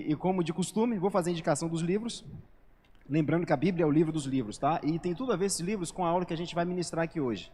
e como de costume, vou fazer a indicação dos livros, lembrando que a Bíblia é o livro dos livros, tá? E tem tudo a ver esses livros com a aula que a gente vai ministrar aqui hoje.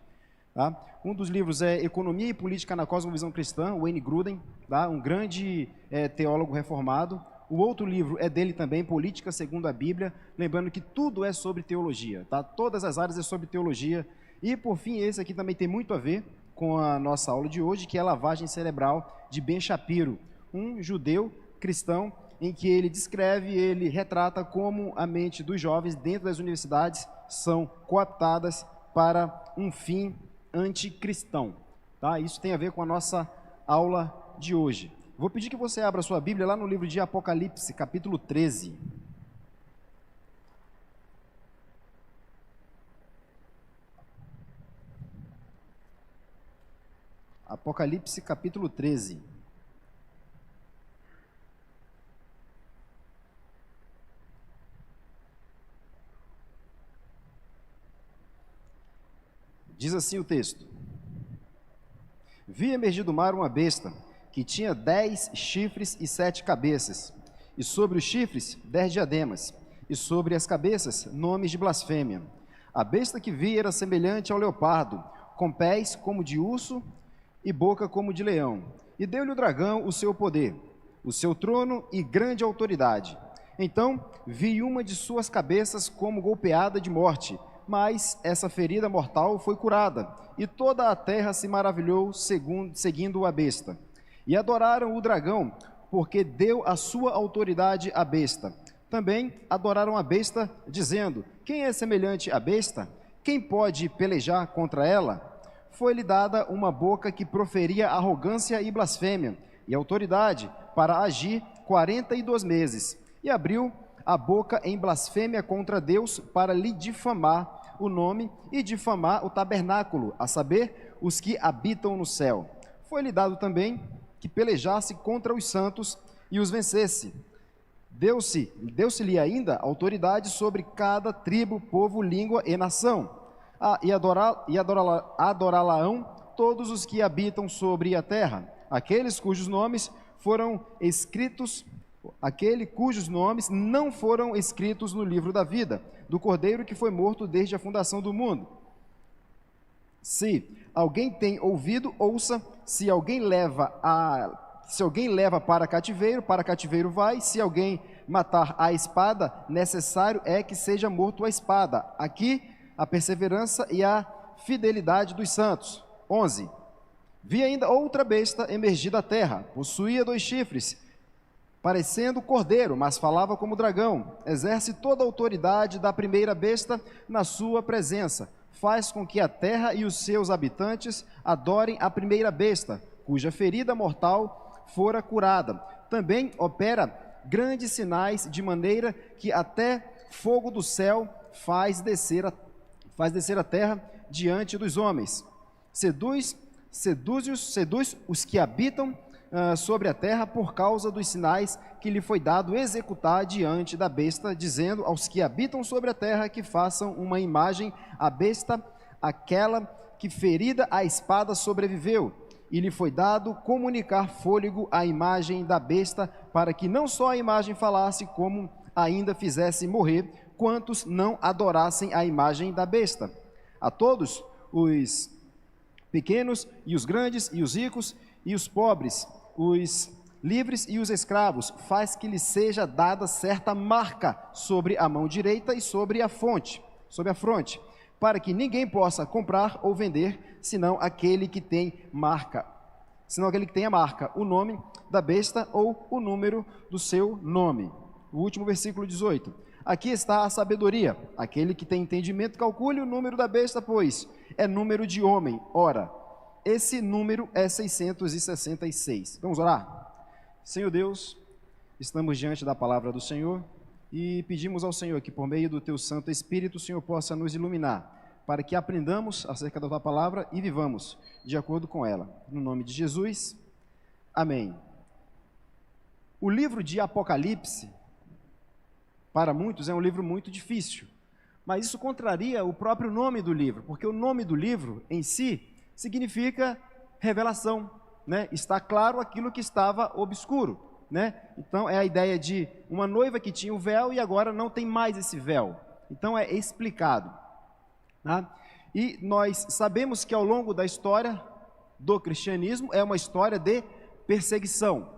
Tá? Um dos livros é Economia e Política na Cosmovisão Cristã, Wayne Grudem, tá? Um grande teólogo reformado. O outro livro é dele também, Política segundo a Bíblia, lembrando que tudo é sobre teologia, tá? Todas as áreas é sobre teologia. E, por fim, esse aqui também tem muito a ver com a nossa aula de hoje, que é a Lavagem Cerebral, de Ben Shapiro, um judeu cristão, em que ele descreve, ele retrata como a mente dos jovens dentro das universidades são cooptadas para um fim anticristão. Tá? Isso tem a ver com a nossa aula de hoje. Vou pedir que você abra sua Bíblia lá no livro de Apocalipse, capítulo 13. Apocalipse, capítulo 13. Diz assim o texto: Vi emergir do mar uma besta, que tinha 10 chifres e 7 cabeças, e sobre os chifres 10 diademas, e sobre as cabeças nomes de blasfêmia. A besta que vi era semelhante ao leopardo, com pés como de urso e boca como de leão. E deu-lhe o dragão o seu poder, o seu trono e grande autoridade. Então vi uma de suas cabeças como golpeada de morte, mas essa ferida mortal foi curada, e toda a terra se maravilhou seguindo a besta. E adoraram o dragão, porque deu a sua autoridade à besta. Também adoraram a besta, dizendo: Quem é semelhante à besta? Quem pode pelejar contra ela? Foi-lhe dada uma boca que proferia arrogância e blasfêmia, e autoridade para agir 42 meses. E abriu a boca em blasfêmia contra Deus para lhe difamar o nome e difamar o tabernáculo, a saber, os que habitam no céu. Foi-lhe dado também que pelejasse contra os santos e os vencesse. Deu-se-lhe ainda autoridade sobre cada tribo, povo, língua e nação. E adorá-la-ão todos os que habitam sobre a terra, aqueles cujos nomes não foram escritos no livro da vida, do Cordeiro que foi morto desde a fundação do mundo. Se alguém tem ouvido, ouça. Se alguém leva para cativeiro vai. Se alguém matar a espada, necessário é que seja morto a espada. Aqui a perseverança e a fidelidade dos santos. 11. Vi ainda outra besta emergir da terra, possuía 2 chifres, parecendo cordeiro, mas falava como dragão. Exerce toda a autoridade da primeira besta na sua presença. Faz com que a terra e os seus habitantes adorem a primeira besta, cuja ferida mortal fora curada. Também opera grandes sinais, de maneira que até fogo do céu faz descer a terra diante dos homens. Seduz os que habitam sobre a terra por causa dos sinais que lhe foi dado executar diante da besta, dizendo aos que habitam sobre a terra que façam uma imagem à besta, aquela que ferida a espada sobreviveu, e lhe foi dado comunicar fôlego à imagem da besta, para que não só a imagem falasse, como ainda fizesse morrer quantos não adorassem a imagem da besta. A todos os pequenos e os grandes e os ricos e os pobres, os livres e os escravos, faz que lhe seja dada certa marca sobre a mão direita e sobre a fronte, para que ninguém possa comprar ou vender, senão aquele que tem a marca, o nome da besta ou o número do seu nome. O último versículo 18. Aqui está a sabedoria. Aquele que tem entendimento, calcule o número da besta, pois é número de homem. Ora, esse número é 666. Vamos orar? Senhor Deus, estamos diante da palavra do Senhor e pedimos ao Senhor que por meio do Teu Santo Espírito o Senhor possa nos iluminar, para que aprendamos acerca da Tua palavra e vivamos de acordo com ela. No nome de Jesus, amém. O livro de Apocalipse, para muitos, é um livro muito difícil, mas isso contraria o próprio nome do livro, porque o nome do livro em si significa revelação, né? Está claro aquilo que estava obscuro, né? Então é a ideia de uma noiva que tinha o véu e agora não tem mais esse véu. Então é explicado, né? E nós sabemos que ao longo da história do cristianismo é uma história de perseguição.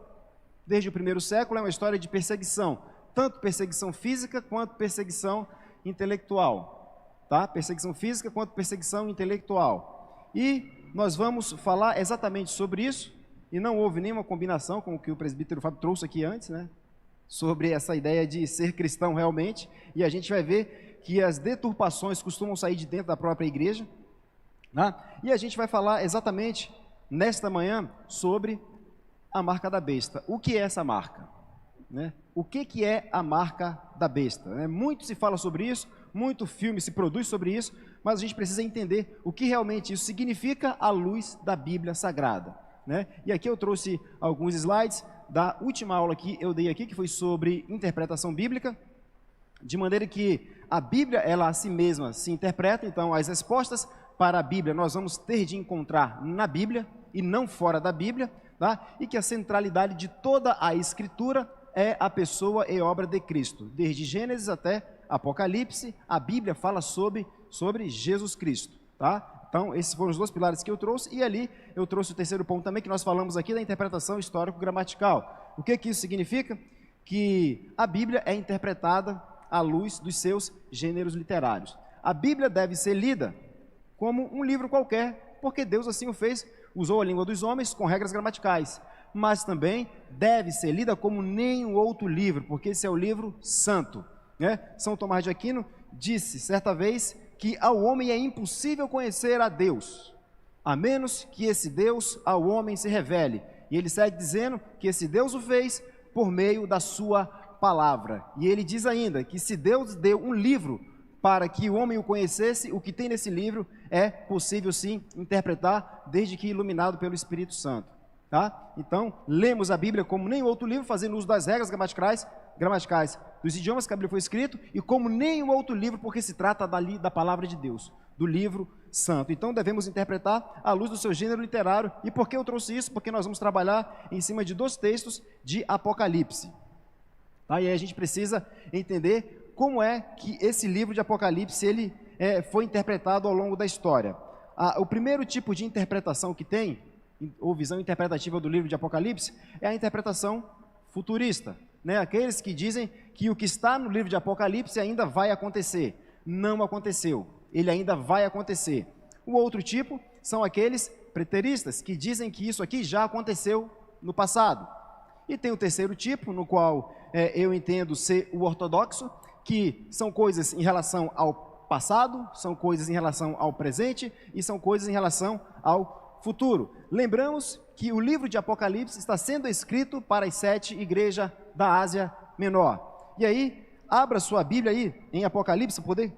Desde o primeiro século é uma história de perseguição, tanto perseguição física quanto perseguição intelectual, tá? Perseguição física quanto perseguição intelectual. E nós vamos falar exatamente sobre isso, e não houve nenhuma combinação com o que o presbítero Fábio trouxe aqui antes, né? Sobre essa ideia de ser cristão realmente, e a gente vai ver que as deturpações costumam sair de dentro da própria igreja, né? E a gente vai falar exatamente nesta manhã sobre a marca da besta. O que é essa marca, né? O que é a marca da besta, né? Muito se fala sobre isso, muito filme se produz sobre isso, mas a gente precisa entender o que realmente isso significa à luz da Bíblia Sagrada, né? E aqui eu trouxe alguns slides da última aula que eu dei aqui, que foi sobre interpretação bíblica, de maneira que a Bíblia, ela a si mesma se interpreta. Então as respostas para a Bíblia nós vamos ter de encontrar na Bíblia e não fora da Bíblia, tá? E que a centralidade de toda a Escritura é a pessoa e obra de Cristo. Desde Gênesis até Apocalipse, a Bíblia fala sobre Jesus Cristo, tá? Então, esses foram os dois pilares que eu trouxe, e ali eu trouxe o terceiro ponto também, que nós falamos aqui da interpretação histórico-gramatical. O que isso significa? Que a Bíblia é interpretada à luz dos seus gêneros literários. A Bíblia deve ser lida como um livro qualquer, porque Deus assim o fez, usou a língua dos homens com regras gramaticais, mas também deve ser lida como nenhum outro livro, porque esse é o livro santo, né? São Tomás de Aquino disse certa vez que ao homem é impossível conhecer a Deus, a menos que esse Deus ao homem se revele. E ele segue dizendo que esse Deus o fez por meio da sua palavra. E ele diz ainda que se Deus deu um livro para que o homem o conhecesse, o que tem nesse livro é possível sim interpretar, desde que iluminado pelo Espírito Santo, tá? Então, lemos a Bíblia como nenhum outro livro, fazendo uso das regras gramaticais dos idiomas que a Bíblia foi escrito, e como nenhum outro livro, porque se trata da palavra de Deus, do livro santo. Então devemos interpretar à luz do seu gênero literário. E por que eu trouxe isso? Porque nós vamos trabalhar em cima de 2 textos de Apocalipse, tá? E aí a gente precisa entender como é que esse livro de Apocalipse ele foi interpretado ao longo da história. O primeiro tipo de interpretação que tem, ou visão interpretativa do livro de Apocalipse, é a interpretação futurista, né? Aqueles que dizem que o que está no livro de Apocalipse ainda vai acontecer. Não aconteceu, ele ainda vai acontecer. O outro tipo são aqueles preteristas, que dizem que isso aqui já aconteceu no passado. E tem o terceiro tipo, no qual eu entendo ser o ortodoxo, que são coisas em relação ao passado, são coisas em relação ao presente e são coisas em relação ao futuro. Lembramos que o livro de Apocalipse está sendo escrito para as 7 igrejas da Ásia Menor. E aí, abra sua Bíblia aí em Apocalipse, para poder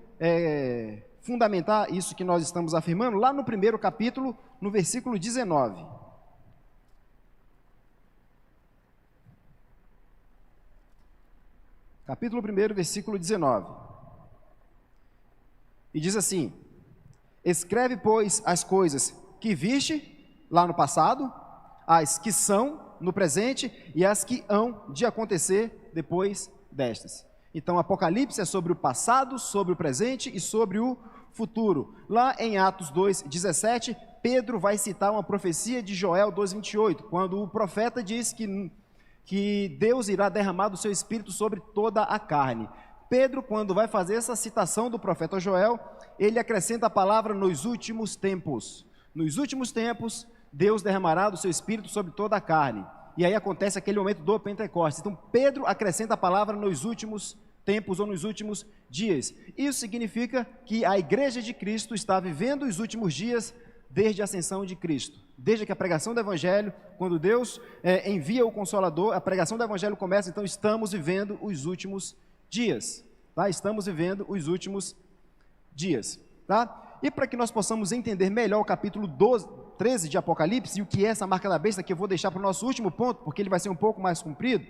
fundamentar isso que nós estamos afirmando, lá no primeiro capítulo, no versículo 19. Capítulo 1, versículo 19. E diz assim: escreve, pois, as coisas que viste lá no passado, as que são no presente e as que hão de acontecer depois destas. Então, Apocalipse é sobre o passado, sobre o presente e sobre o futuro. Lá em Atos 2:17, Pedro vai citar uma profecia de Joel 2:28, quando o profeta diz que Deus irá derramar do seu Espírito sobre toda a carne. Pedro, quando vai fazer essa citação do profeta Joel, ele acrescenta a palavra nos últimos tempos. Nos últimos tempos, Deus derramará do seu Espírito sobre toda a carne. E aí acontece aquele momento do Pentecostes. Então, Pedro acrescenta a palavra nos últimos tempos ou nos últimos dias. Isso significa que a igreja de Cristo está vivendo os últimos dias desde a ascensão de Cristo. Desde que a pregação do Evangelho, quando Deus envia o Consolador, a pregação do Evangelho começa, então estamos vivendo os últimos dias, tá? Estamos vivendo os últimos dias, tá? E para que nós possamos entender melhor o capítulo 13 de Apocalipse, e o que é essa marca da besta, que eu vou deixar para o nosso último ponto, porque ele vai ser um pouco mais comprido,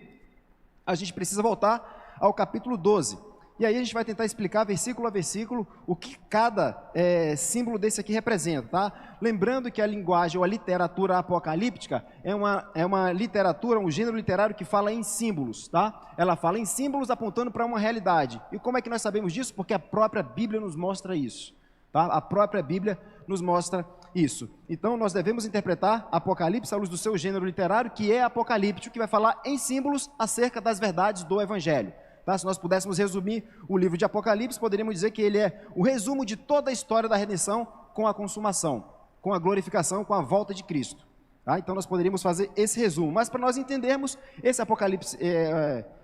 a gente precisa voltar ao capítulo 12, E aí a gente vai tentar explicar versículo a versículo o que cada símbolo desse aqui representa, tá? Lembrando que a linguagem ou a literatura apocalíptica é uma literatura, um gênero literário que fala em símbolos, tá? Ela fala em símbolos apontando para uma realidade. E como é que nós sabemos disso? Porque a própria Bíblia nos mostra isso, tá? A própria Bíblia nos mostra isso. Então nós devemos interpretar Apocalipse à luz do seu gênero literário, que é apocalíptico, que vai falar em símbolos acerca das verdades do Evangelho. Tá? Se nós pudéssemos resumir o livro de Apocalipse, poderíamos dizer que ele é o resumo de toda a história da redenção com a consumação, com a glorificação, com a volta de Cristo. Tá? Então nós poderíamos fazer esse resumo. Mas para nós entendermos esse Apocalipse,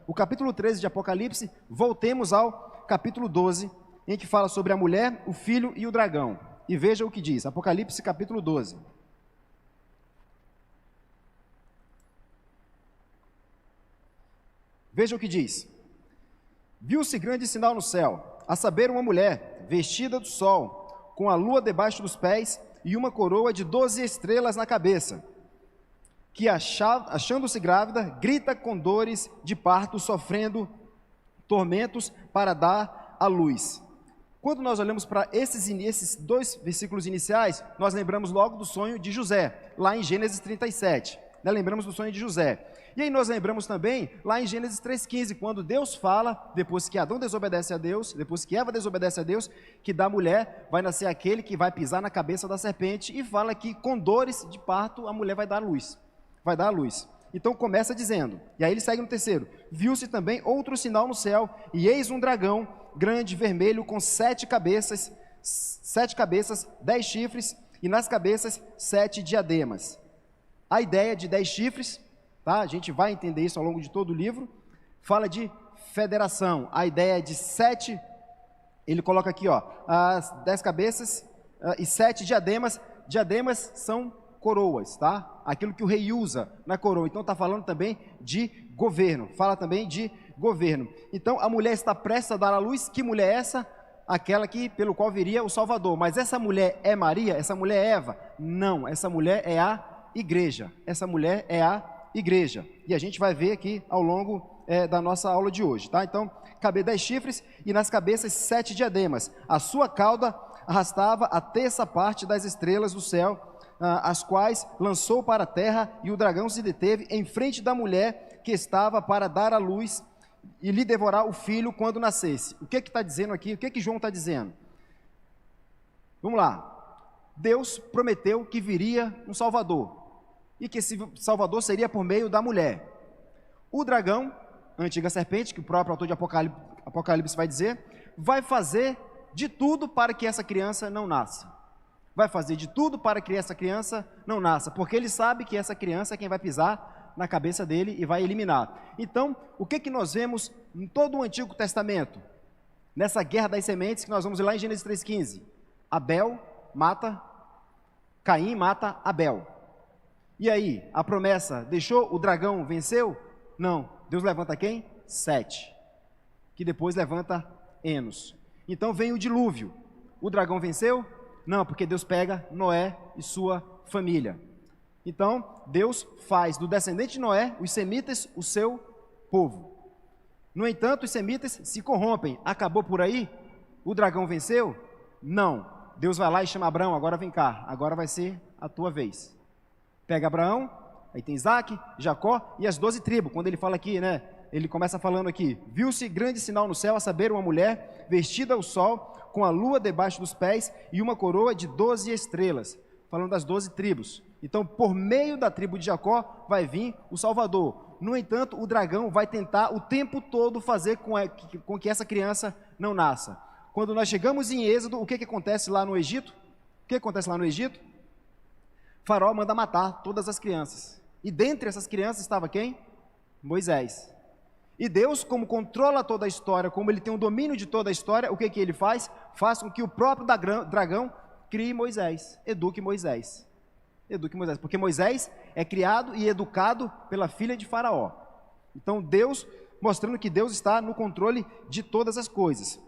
o capítulo 13 de Apocalipse, voltemos ao capítulo 12, em que fala sobre a mulher, o filho e o dragão. E veja o que diz, Apocalipse capítulo 12. Veja o que diz. Viu-se grande sinal no céu, a saber uma mulher, vestida do sol, com a lua debaixo dos pés e uma coroa de 12 estrelas na cabeça, que achando-se grávida, grita com dores de parto, sofrendo tormentos para dar à luz. Quando nós olhamos para esses dois versículos iniciais, nós lembramos logo do sonho de José, lá em Gênesis 37. Lembramos do sonho de José. E aí nós lembramos também, lá em Gênesis 3,15, quando Deus fala, depois que Adão desobedece a Deus, depois que Eva desobedece a Deus, que da mulher vai nascer aquele que vai pisar na cabeça da serpente, e fala que com dores de parto a mulher vai dar à luz. Vai dar à luz. Então começa dizendo, e aí ele segue no terceiro, viu-se também outro sinal no céu, e eis um dragão grande, vermelho, com 7 cabeças, 10 chifres, e nas cabeças 7 diademas. A ideia de 10 chifres, tá? A gente vai entender isso ao longo de todo o livro, fala de federação. A ideia de 7, ele coloca aqui, ó, as 10 cabeças e 7 diademas. Diademas são coroas, tá? Aquilo que o rei usa na coroa. Então está falando também de governo, fala também de governo. Então a mulher está prestes a dar à luz. Que mulher é essa? Aquela que, pelo qual viria o Salvador. Mas essa mulher é Maria? Essa mulher é Eva? Não, essa mulher é a igreja. Essa mulher é a igreja. E a gente vai ver aqui ao longo da nossa aula de hoje, tá? Então, cabe 10 chifres e nas cabeças 7 diademas. A sua cauda arrastava a terça parte das estrelas do céu, as quais lançou para a terra, e o dragão se deteve em frente da mulher que estava para dar à luz e lhe devorar o filho quando nascesse. O que está dizendo aqui? O que João está dizendo? Vamos lá. Deus prometeu que viria um Salvador, e que esse Salvador seria por meio da mulher. O dragão, a antiga serpente, que o próprio autor de Apocalipse vai dizer, vai fazer de tudo para que essa criança não nasça. Vai fazer de tudo para que essa criança não nasça, porque ele sabe que essa criança é quem vai pisar na cabeça dele e vai eliminar. Então, o que nós vemos em todo o Antigo Testamento? Nessa guerra das sementes, que nós vamos lá em Gênesis 3,15. Abel mata, Caim mata Abel. E aí, a promessa deixou? O dragão venceu? Não. Deus levanta quem? 7. Que depois levanta Enos. Então vem o dilúvio. O dragão venceu? Não, porque Deus pega Noé e sua família. Então, Deus faz do descendente de Noé, os semitas, o seu povo. No entanto, os semitas se corrompem. Acabou por aí? O dragão venceu? Não. Deus vai lá e chama Abraão, agora vem cá, agora vai ser a tua vez. Pega Abraão, aí tem Isaac, Jacó e as 12 tribos. Quando ele fala aqui, né, ele começa falando aqui, viu-se grande sinal no céu, a saber, uma mulher vestida ao sol, com a lua debaixo dos pés e uma coroa de 12 estrelas. Falando das 12 tribos. Então, por meio da tribo de Jacó, vai vir o Salvador. No entanto, o dragão vai tentar o tempo todo fazer com que essa criança não nasça. Quando nós chegamos em Êxodo, o que acontece lá no Egito? O que acontece lá no Egito? Faraó manda matar todas as crianças. E dentre essas crianças estava quem? Moisés. E Deus, como controla toda a história, como ele tem o domínio de toda a história, o que ele faz? Faz com que o próprio dragão crie Moisés, eduque Moisés. Eduque Moisés, porque Moisés é criado e educado pela filha de Faraó. Então Deus, mostrando que Deus está no controle de todas as coisas.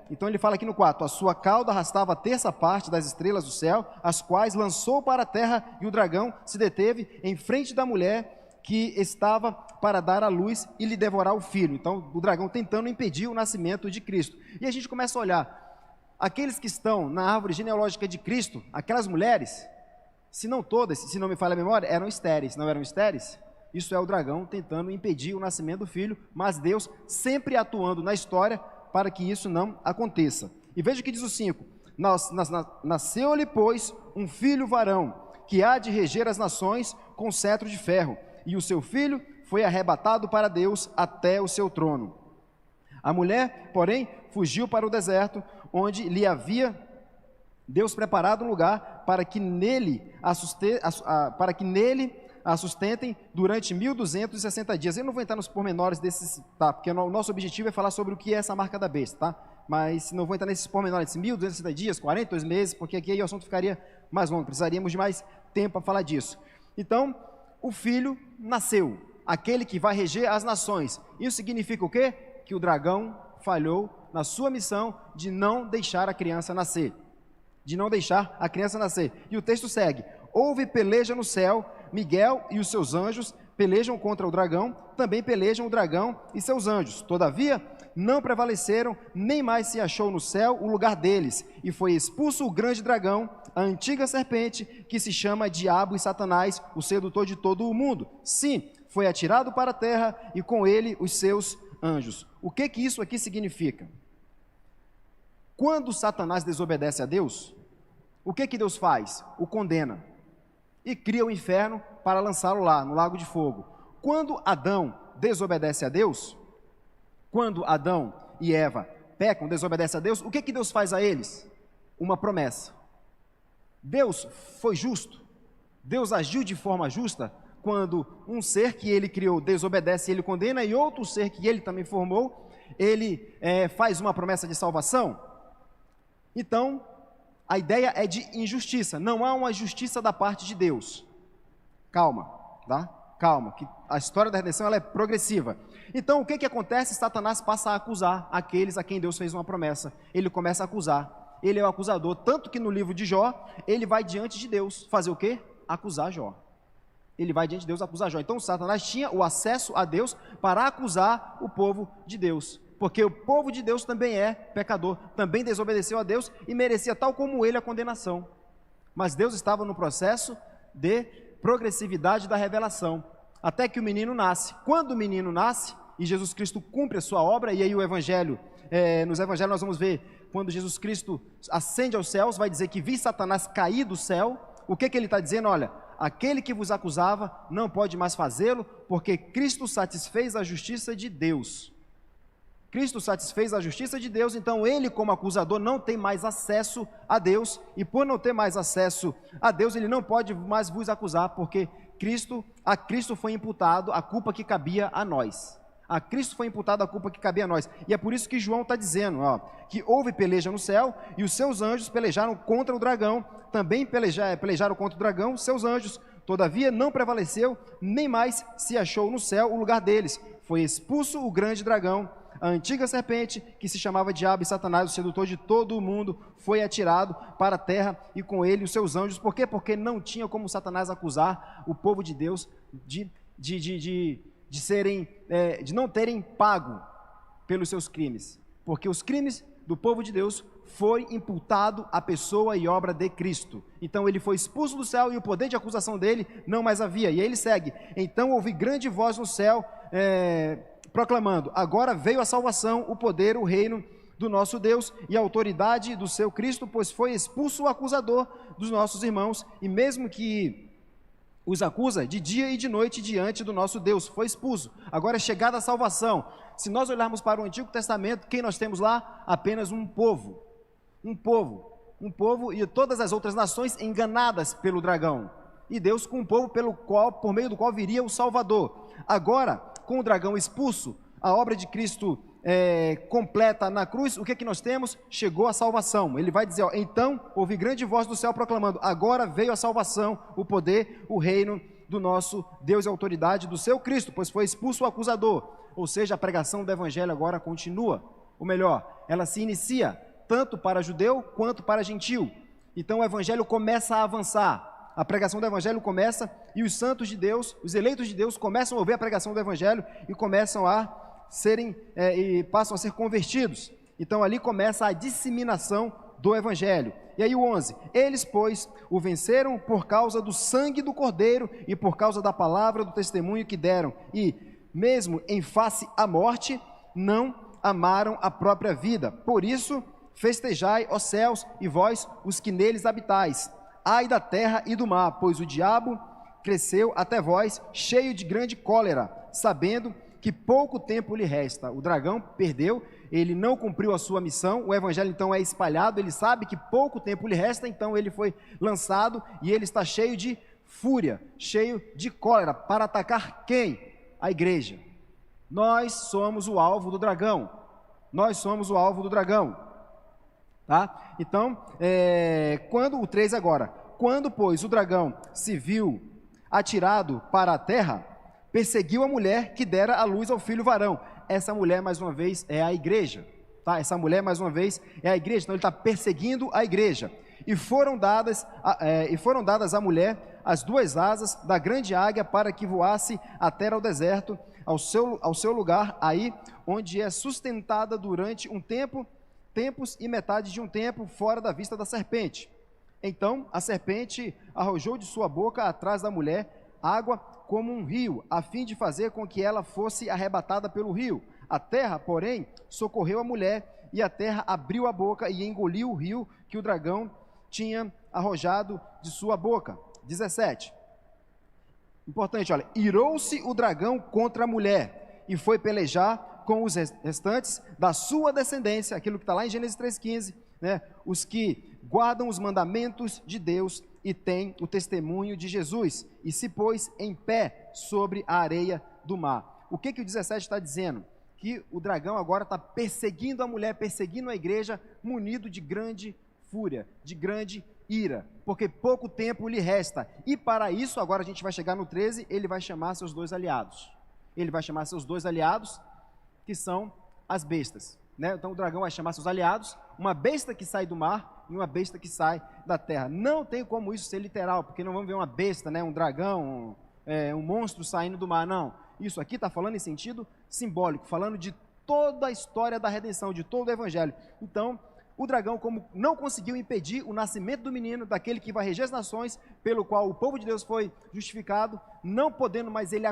Então ele fala aqui no 4, a sua cauda arrastava a terça parte das estrelas do céu, as quais lançou para a terra, e o dragão se deteve em frente da mulher que estava para dar à luz e lhe devorar o filho. Então, o dragão tentando impedir o nascimento de Cristo. E a gente começa a olhar, aqueles que estão na árvore genealógica de Cristo, aquelas mulheres, se não todas, se não me falha a memória, eram estéreis. Não eram estéreis? Isso é o dragão tentando impedir o nascimento do filho, mas Deus sempre atuando na história para que isso não aconteça. E veja o que diz o 5. Nasceu-lhe, pois, um filho varão, que há de reger as nações com cetro de ferro, e o seu filho foi arrebatado para Deus até o seu trono. A mulher, porém, fugiu para o deserto, onde lhe havia Deus preparado um lugar para que nele a sustentem durante 1260 dias. Eu não vou entrar nos pormenores desses, tá? Porque o nosso objetivo é falar sobre o que é essa marca da besta, tá? Mas não vou entrar nesses pormenores, 1260 dias, 42 meses, porque aqui o assunto ficaria mais longo, precisaríamos de mais tempo para falar disso. Então, o filho nasceu, aquele que vai reger as nações. Isso significa o quê? Que o dragão falhou na sua missão de não deixar a criança nascer. De não deixar a criança nascer. E o texto segue: houve peleja no céu, Miguel e os seus anjos pelejam contra o dragão, também pelejam o dragão e seus anjos. Todavia, não prevaleceram, nem mais se achou no céu o lugar deles, e foi expulso o grande dragão, a antiga serpente, que se chama Diabo e Satanás, o sedutor de todo o mundo. Sim, foi atirado para a terra, e com ele os seus anjos. O que isso aqui significa? Quando Satanás desobedece a Deus, o que Deus faz? O condena e cria o inferno para lançá-lo lá, no lago de fogo. Quando Adão desobedece a Deus, quando Adão e Eva pecam, desobedecem a Deus, o que Deus faz a eles? Uma promessa. Deus foi justo, Deus agiu de forma justa quando um ser que ele criou desobedece e ele condena, e outro ser que ele também formou, ele faz uma promessa de salvação. Então, a ideia é de injustiça, não há uma justiça da parte de Deus. Calma, tá? Calma, que a história da redenção ela é progressiva. Então, o que acontece? Satanás passa a acusar aqueles a quem Deus fez uma promessa. Ele começa a acusar, ele é o acusador, tanto que no livro de Jó, ele vai diante de Deus, fazer o quê? Acusar Jó. Ele vai diante de Deus acusar Jó. Então, Satanás tinha o acesso a Deus para acusar o povo de Deus. Porque o povo de Deus também é pecador, também desobedeceu a Deus e merecia, tal como ele, a condenação. Mas Deus estava no processo de progressividade da revelação, até que o menino nasce. Quando o menino nasce, e Jesus Cristo cumpre a sua obra, e aí o Evangelho, nos Evangelhos nós vamos ver, quando Jesus Cristo ascende aos céus, vai dizer que vi Satanás cair do céu. O que ele está dizendo? Olha, aquele que vos acusava não pode mais fazê-lo, porque Cristo satisfez a justiça de Deus. Cristo satisfez a justiça de Deus, então ele, como acusador, não tem mais acesso a Deus, e por não ter mais acesso a Deus, ele não pode mais vos acusar, porque a Cristo foi imputado a culpa que cabia a nós. A Cristo foi imputada a culpa que cabia a nós. E é por isso que João está dizendo, que houve peleja no céu, e os seus anjos pelejaram contra o dragão, também pelejaram contra o dragão, seus anjos. Todavia não prevaleceu, nem mais se achou no céu o lugar deles. Foi expulso o grande dragão, a antiga serpente, que se chamava Diabo e Satanás, o sedutor de todo o mundo, foi atirado para a terra, e com ele os seus anjos. Por quê? Porque não tinha como Satanás acusar o povo de Deus de não terem pago pelos seus crimes. Porque os crimes do povo de Deus foi imputado à pessoa e obra de Cristo. Então ele foi expulso do céu, e o poder de acusação dele não mais havia. E aí ele segue: então ouvi grande voz no céu, proclamando: agora veio a salvação, o poder, o reino do nosso Deus e a autoridade do seu Cristo, pois foi expulso o acusador dos nossos irmãos, e mesmo que os acusa de dia e de noite diante do nosso Deus, foi expulso. Agora é chegada a salvação. Se nós olharmos para o Antigo Testamento, quem nós temos lá? Apenas um povo e todas as outras nações enganadas pelo dragão, e Deus com um povo por meio do qual viria o Salvador. Agora, com o dragão expulso, a obra de Cristo completa na cruz, o que nós temos? Chegou a salvação. Ele vai dizer, então ouvi grande voz do céu proclamando: agora veio a salvação, o poder, o reino do nosso Deus e a autoridade do seu Cristo, pois foi expulso o acusador. Ou seja, a pregação do Evangelho agora continua, ou melhor, ela se inicia tanto para judeu quanto para gentil. Então o Evangelho começa a avançar. A pregação do evangelho começa e os santos de Deus, os eleitos de Deus, começam a ouvir a pregação do evangelho e começam a serem e passam a ser convertidos. Então ali começa a disseminação do evangelho. E aí o 11, eles, pois, o venceram por causa do sangue do Cordeiro e por causa da palavra do testemunho que deram, e, mesmo em face à morte, não amaram a própria vida. Por isso, festejai, ó céus, e vós, os que neles habitais. Ai da terra e do mar, pois o diabo cresceu até vós, cheio de grande cólera, sabendo que pouco tempo lhe resta. O dragão perdeu, ele não cumpriu a sua missão, o evangelho então é espalhado, ele sabe que pouco tempo lhe resta, então ele foi lançado e ele está cheio de fúria, cheio de cólera, para atacar quem? A igreja. Nós somos o alvo do dragão, nós somos o alvo do dragão, tá? Então, quando o 3 agora, quando, pois, o dragão se viu atirado para a terra, perseguiu a mulher que dera à luz ao filho varão. Essa mulher, mais uma vez, é a igreja, tá? Essa mulher, mais uma vez, é a igreja. Então, ele está perseguindo a igreja. E foram dadas à mulher as 2 asas da grande águia para que voasse até ao deserto, ao seu lugar, aí onde é sustentada durante um tempo, tempos e metade de um tempo, fora da vista da serpente. Então, a serpente arrojou de sua boca atrás da mulher água como um rio, a fim de fazer com que ela fosse arrebatada pelo rio. A terra, porém, socorreu a mulher, e a terra abriu a boca e engoliu o rio que o dragão tinha arrojado de sua boca. 17. Importante, olha, irou-se o dragão contra a mulher, e foi pelejar com os restantes da sua descendência, aquilo que está lá em Gênesis 3,15, né? Os que guardam os mandamentos de Deus e tem o testemunho de Jesus, e se pôs em pé sobre a areia do mar. O que o 17 está dizendo? Que o dragão agora está perseguindo a mulher, perseguindo a igreja, munido de grande fúria, de grande ira, porque pouco tempo lhe resta, e para isso, agora a gente vai chegar no 13, ele vai chamar seus 2 aliados, ele vai chamar seus 2 aliados, que são as bestas, né? Então o dragão vai chamar seus aliados, uma besta que sai do mar e uma besta que sai da terra. Não tem como isso ser literal, porque não vamos ver uma besta, né? Um dragão, um monstro saindo do mar, não. Isso aqui está falando em sentido simbólico, falando de toda a história da redenção, de todo o evangelho. Então, o dragão, como não conseguiu impedir o nascimento do menino, daquele que vai reger as nações, pelo qual o povo de Deus foi justificado, não podendo mais ele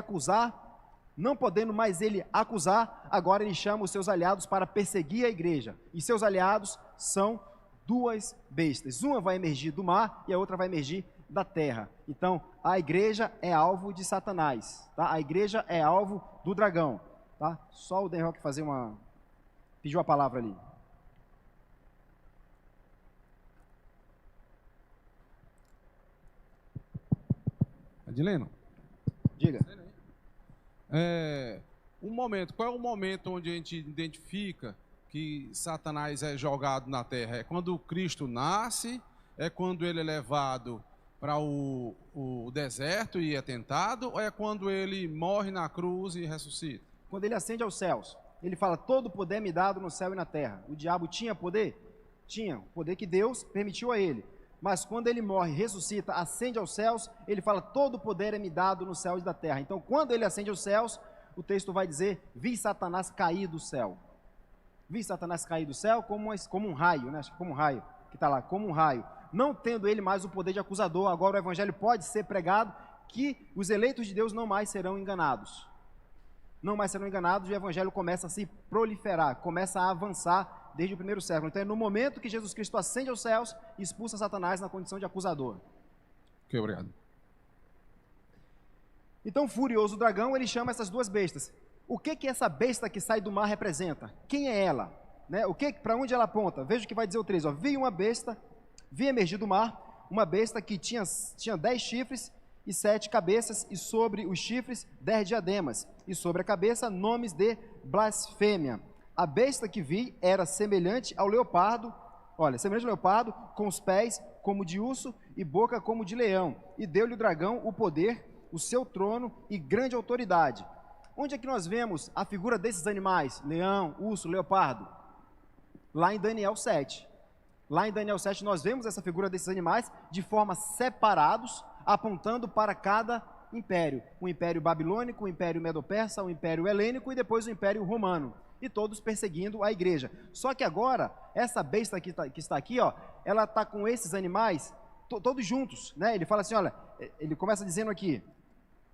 acusar, agora ele chama os seus aliados para perseguir a igreja. E seus aliados são 2 bestas. Uma vai emergir do mar e a outra vai emergir da terra. Então, a igreja é alvo de Satanás, tá? A igreja é alvo do dragão, tá? Só o Den Rock pediu a palavra ali. Adileno. Diga. Qual é o momento onde a gente identifica que Satanás é jogado na terra? É quando Cristo nasce? É quando ele é levado para o deserto e é tentado? Ou é quando ele morre na cruz e ressuscita? Quando ele ascende aos céus, ele fala, todo poder me dado no céu e na terra. O diabo tinha poder? Tinha, o poder que Deus permitiu a ele. Mas quando ele morre, ressuscita, ascende aos céus, ele fala, todo poder é me dado no céu e da terra. Então, quando ele ascende aos céus, o texto vai dizer, vi Satanás cair do céu. Vi Satanás cair do céu como um raio, né? Como um raio, que está lá, como um raio. Não tendo ele mais o poder de acusador, agora o evangelho pode ser pregado, que os eleitos de Deus não mais serão enganados. Não mais serão enganados, e o evangelho começa a se proliferar, começa a avançar desde o primeiro século. Então é no momento que Jesus Cristo ascende aos céus e expulsa Satanás na condição de acusador. Ok, obrigado. Então, furioso o dragão, ele chama essas 2 bestas. O que essa besta que sai do mar representa? Quem é ela? Né? Para onde ela aponta? Veja o que vai dizer o 3. Vi uma besta, vi emergir do mar, uma besta que tinha 10 chifres e 7 cabeças, e sobre os chifres 10 diademas, e sobre a cabeça nomes de blasfêmia. A besta que vi era semelhante ao leopardo, com os pés como de urso e boca como de leão, e deu-lhe o dragão o poder, o seu trono e grande autoridade. Onde é que nós vemos a figura desses animais? Leão, urso, leopardo? Lá em Daniel 7. Lá em Daniel 7 nós vemos essa figura desses animais de forma separados, apontando para cada império. O Império Babilônico, o Império Medo-Persa, o Império Helênico e depois o Império Romano. E todos perseguindo a igreja. Só que agora, essa besta que está aqui, ó, ela está com esses animais todos juntos, né? Ele fala assim, olha, ele começa dizendo aqui,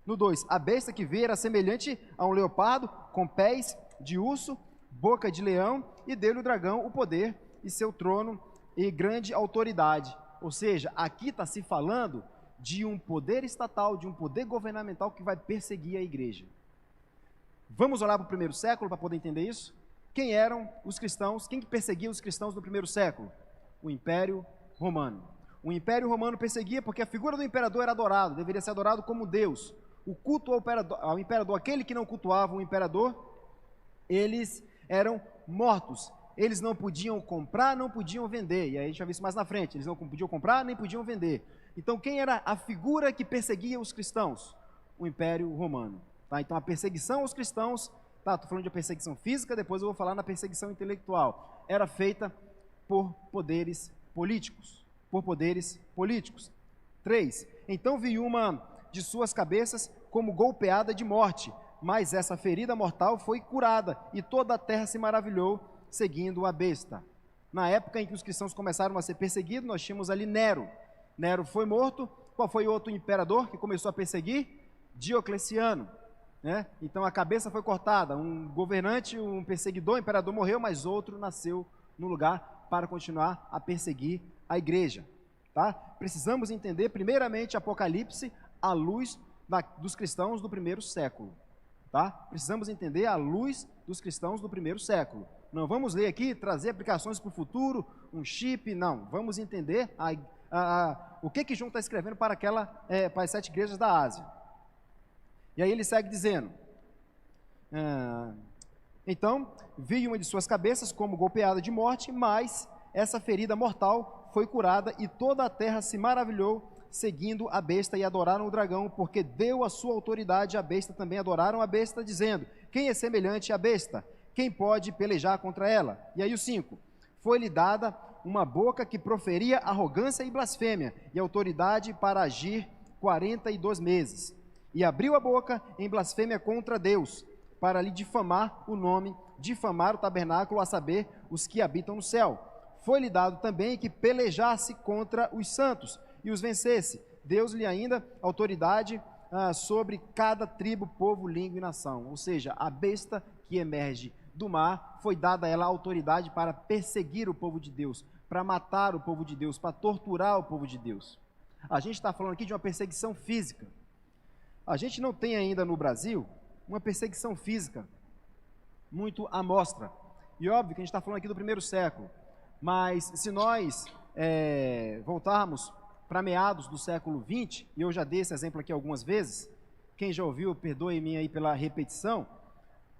no 2, a besta que veio era semelhante a um leopardo, com pés de urso, boca de leão, e deu-lhe o dragão o poder e seu trono e grande autoridade. Ou seja, aqui está se falando de um poder estatal, de um poder governamental que vai perseguir a igreja. Vamos olhar para o primeiro século para poder entender isso? Quem eram os cristãos? Quem que perseguia os cristãos no primeiro século? O Império Romano. O Império Romano perseguia porque a figura do imperador era adorado, deveria ser adorado como Deus. O culto ao imperador, aquele que não cultuava o imperador, eles eram mortos. Eles não podiam comprar, não podiam vender. E aí a gente vai ver isso mais na frente. Eles não podiam comprar, nem podiam vender. Então quem era a figura que perseguia os cristãos? O Império Romano. Tá? Então a perseguição aos cristãos, tá? Estou falando de perseguição física, depois eu vou falar na perseguição intelectual. Era feita por poderes políticos. Por poderes políticos. 3. Então vi uma de suas cabeças como golpeada de morte, mas essa ferida mortal foi curada, e toda a terra se maravilhou, seguindo a besta. Na época em que os cristãos começaram a ser perseguidos, nós tínhamos ali Nero. Nero foi morto. Qual foi o outro imperador que começou a perseguir? Diocleciano. Né? Então a cabeça foi cortada, um governante, um perseguidor, o imperador morreu, mas outro nasceu no lugar para continuar a perseguir a igreja. Tá? Precisamos entender primeiramente Apocalipse à luz dos cristãos do primeiro século. Tá? Precisamos entender a luz dos cristãos do primeiro século. Não vamos ler aqui, trazer aplicações para o futuro, um chip, não. Vamos entender o que João está escrevendo para as 7 igrejas da Ásia. E aí ele segue dizendo, então, vi uma de suas cabeças como golpeada de morte, mas essa ferida mortal foi curada, e toda a terra se maravilhou, seguindo a besta, e adoraram o dragão, porque deu a sua autoridade à besta. Também adoraram a besta, dizendo, quem é semelhante à besta? Quem pode pelejar contra ela? E aí o 5, foi-lhe dada uma boca que proferia arrogância e blasfêmia, e autoridade para agir 42 meses. E abriu a boca em blasfêmia contra Deus, para lhe difamar o nome, difamar o tabernáculo, a saber, os que habitam no céu. Foi-lhe dado também que pelejasse contra os santos, e os vencesse. Deus-lhe ainda autoridade sobre cada tribo, povo, língua e nação. Ou seja, a besta que emerge do mar, foi dada a ela a autoridade para perseguir o povo de Deus, para matar o povo de Deus, para torturar o povo de Deus. A gente está falando aqui de uma perseguição física. A gente não tem ainda no Brasil uma perseguição física muito à mostra. E óbvio que a gente está falando aqui do primeiro século, mas se nós voltarmos para meados do século XX, e eu já dei esse exemplo aqui algumas vezes, quem já ouviu, perdoe-me aí pela repetição,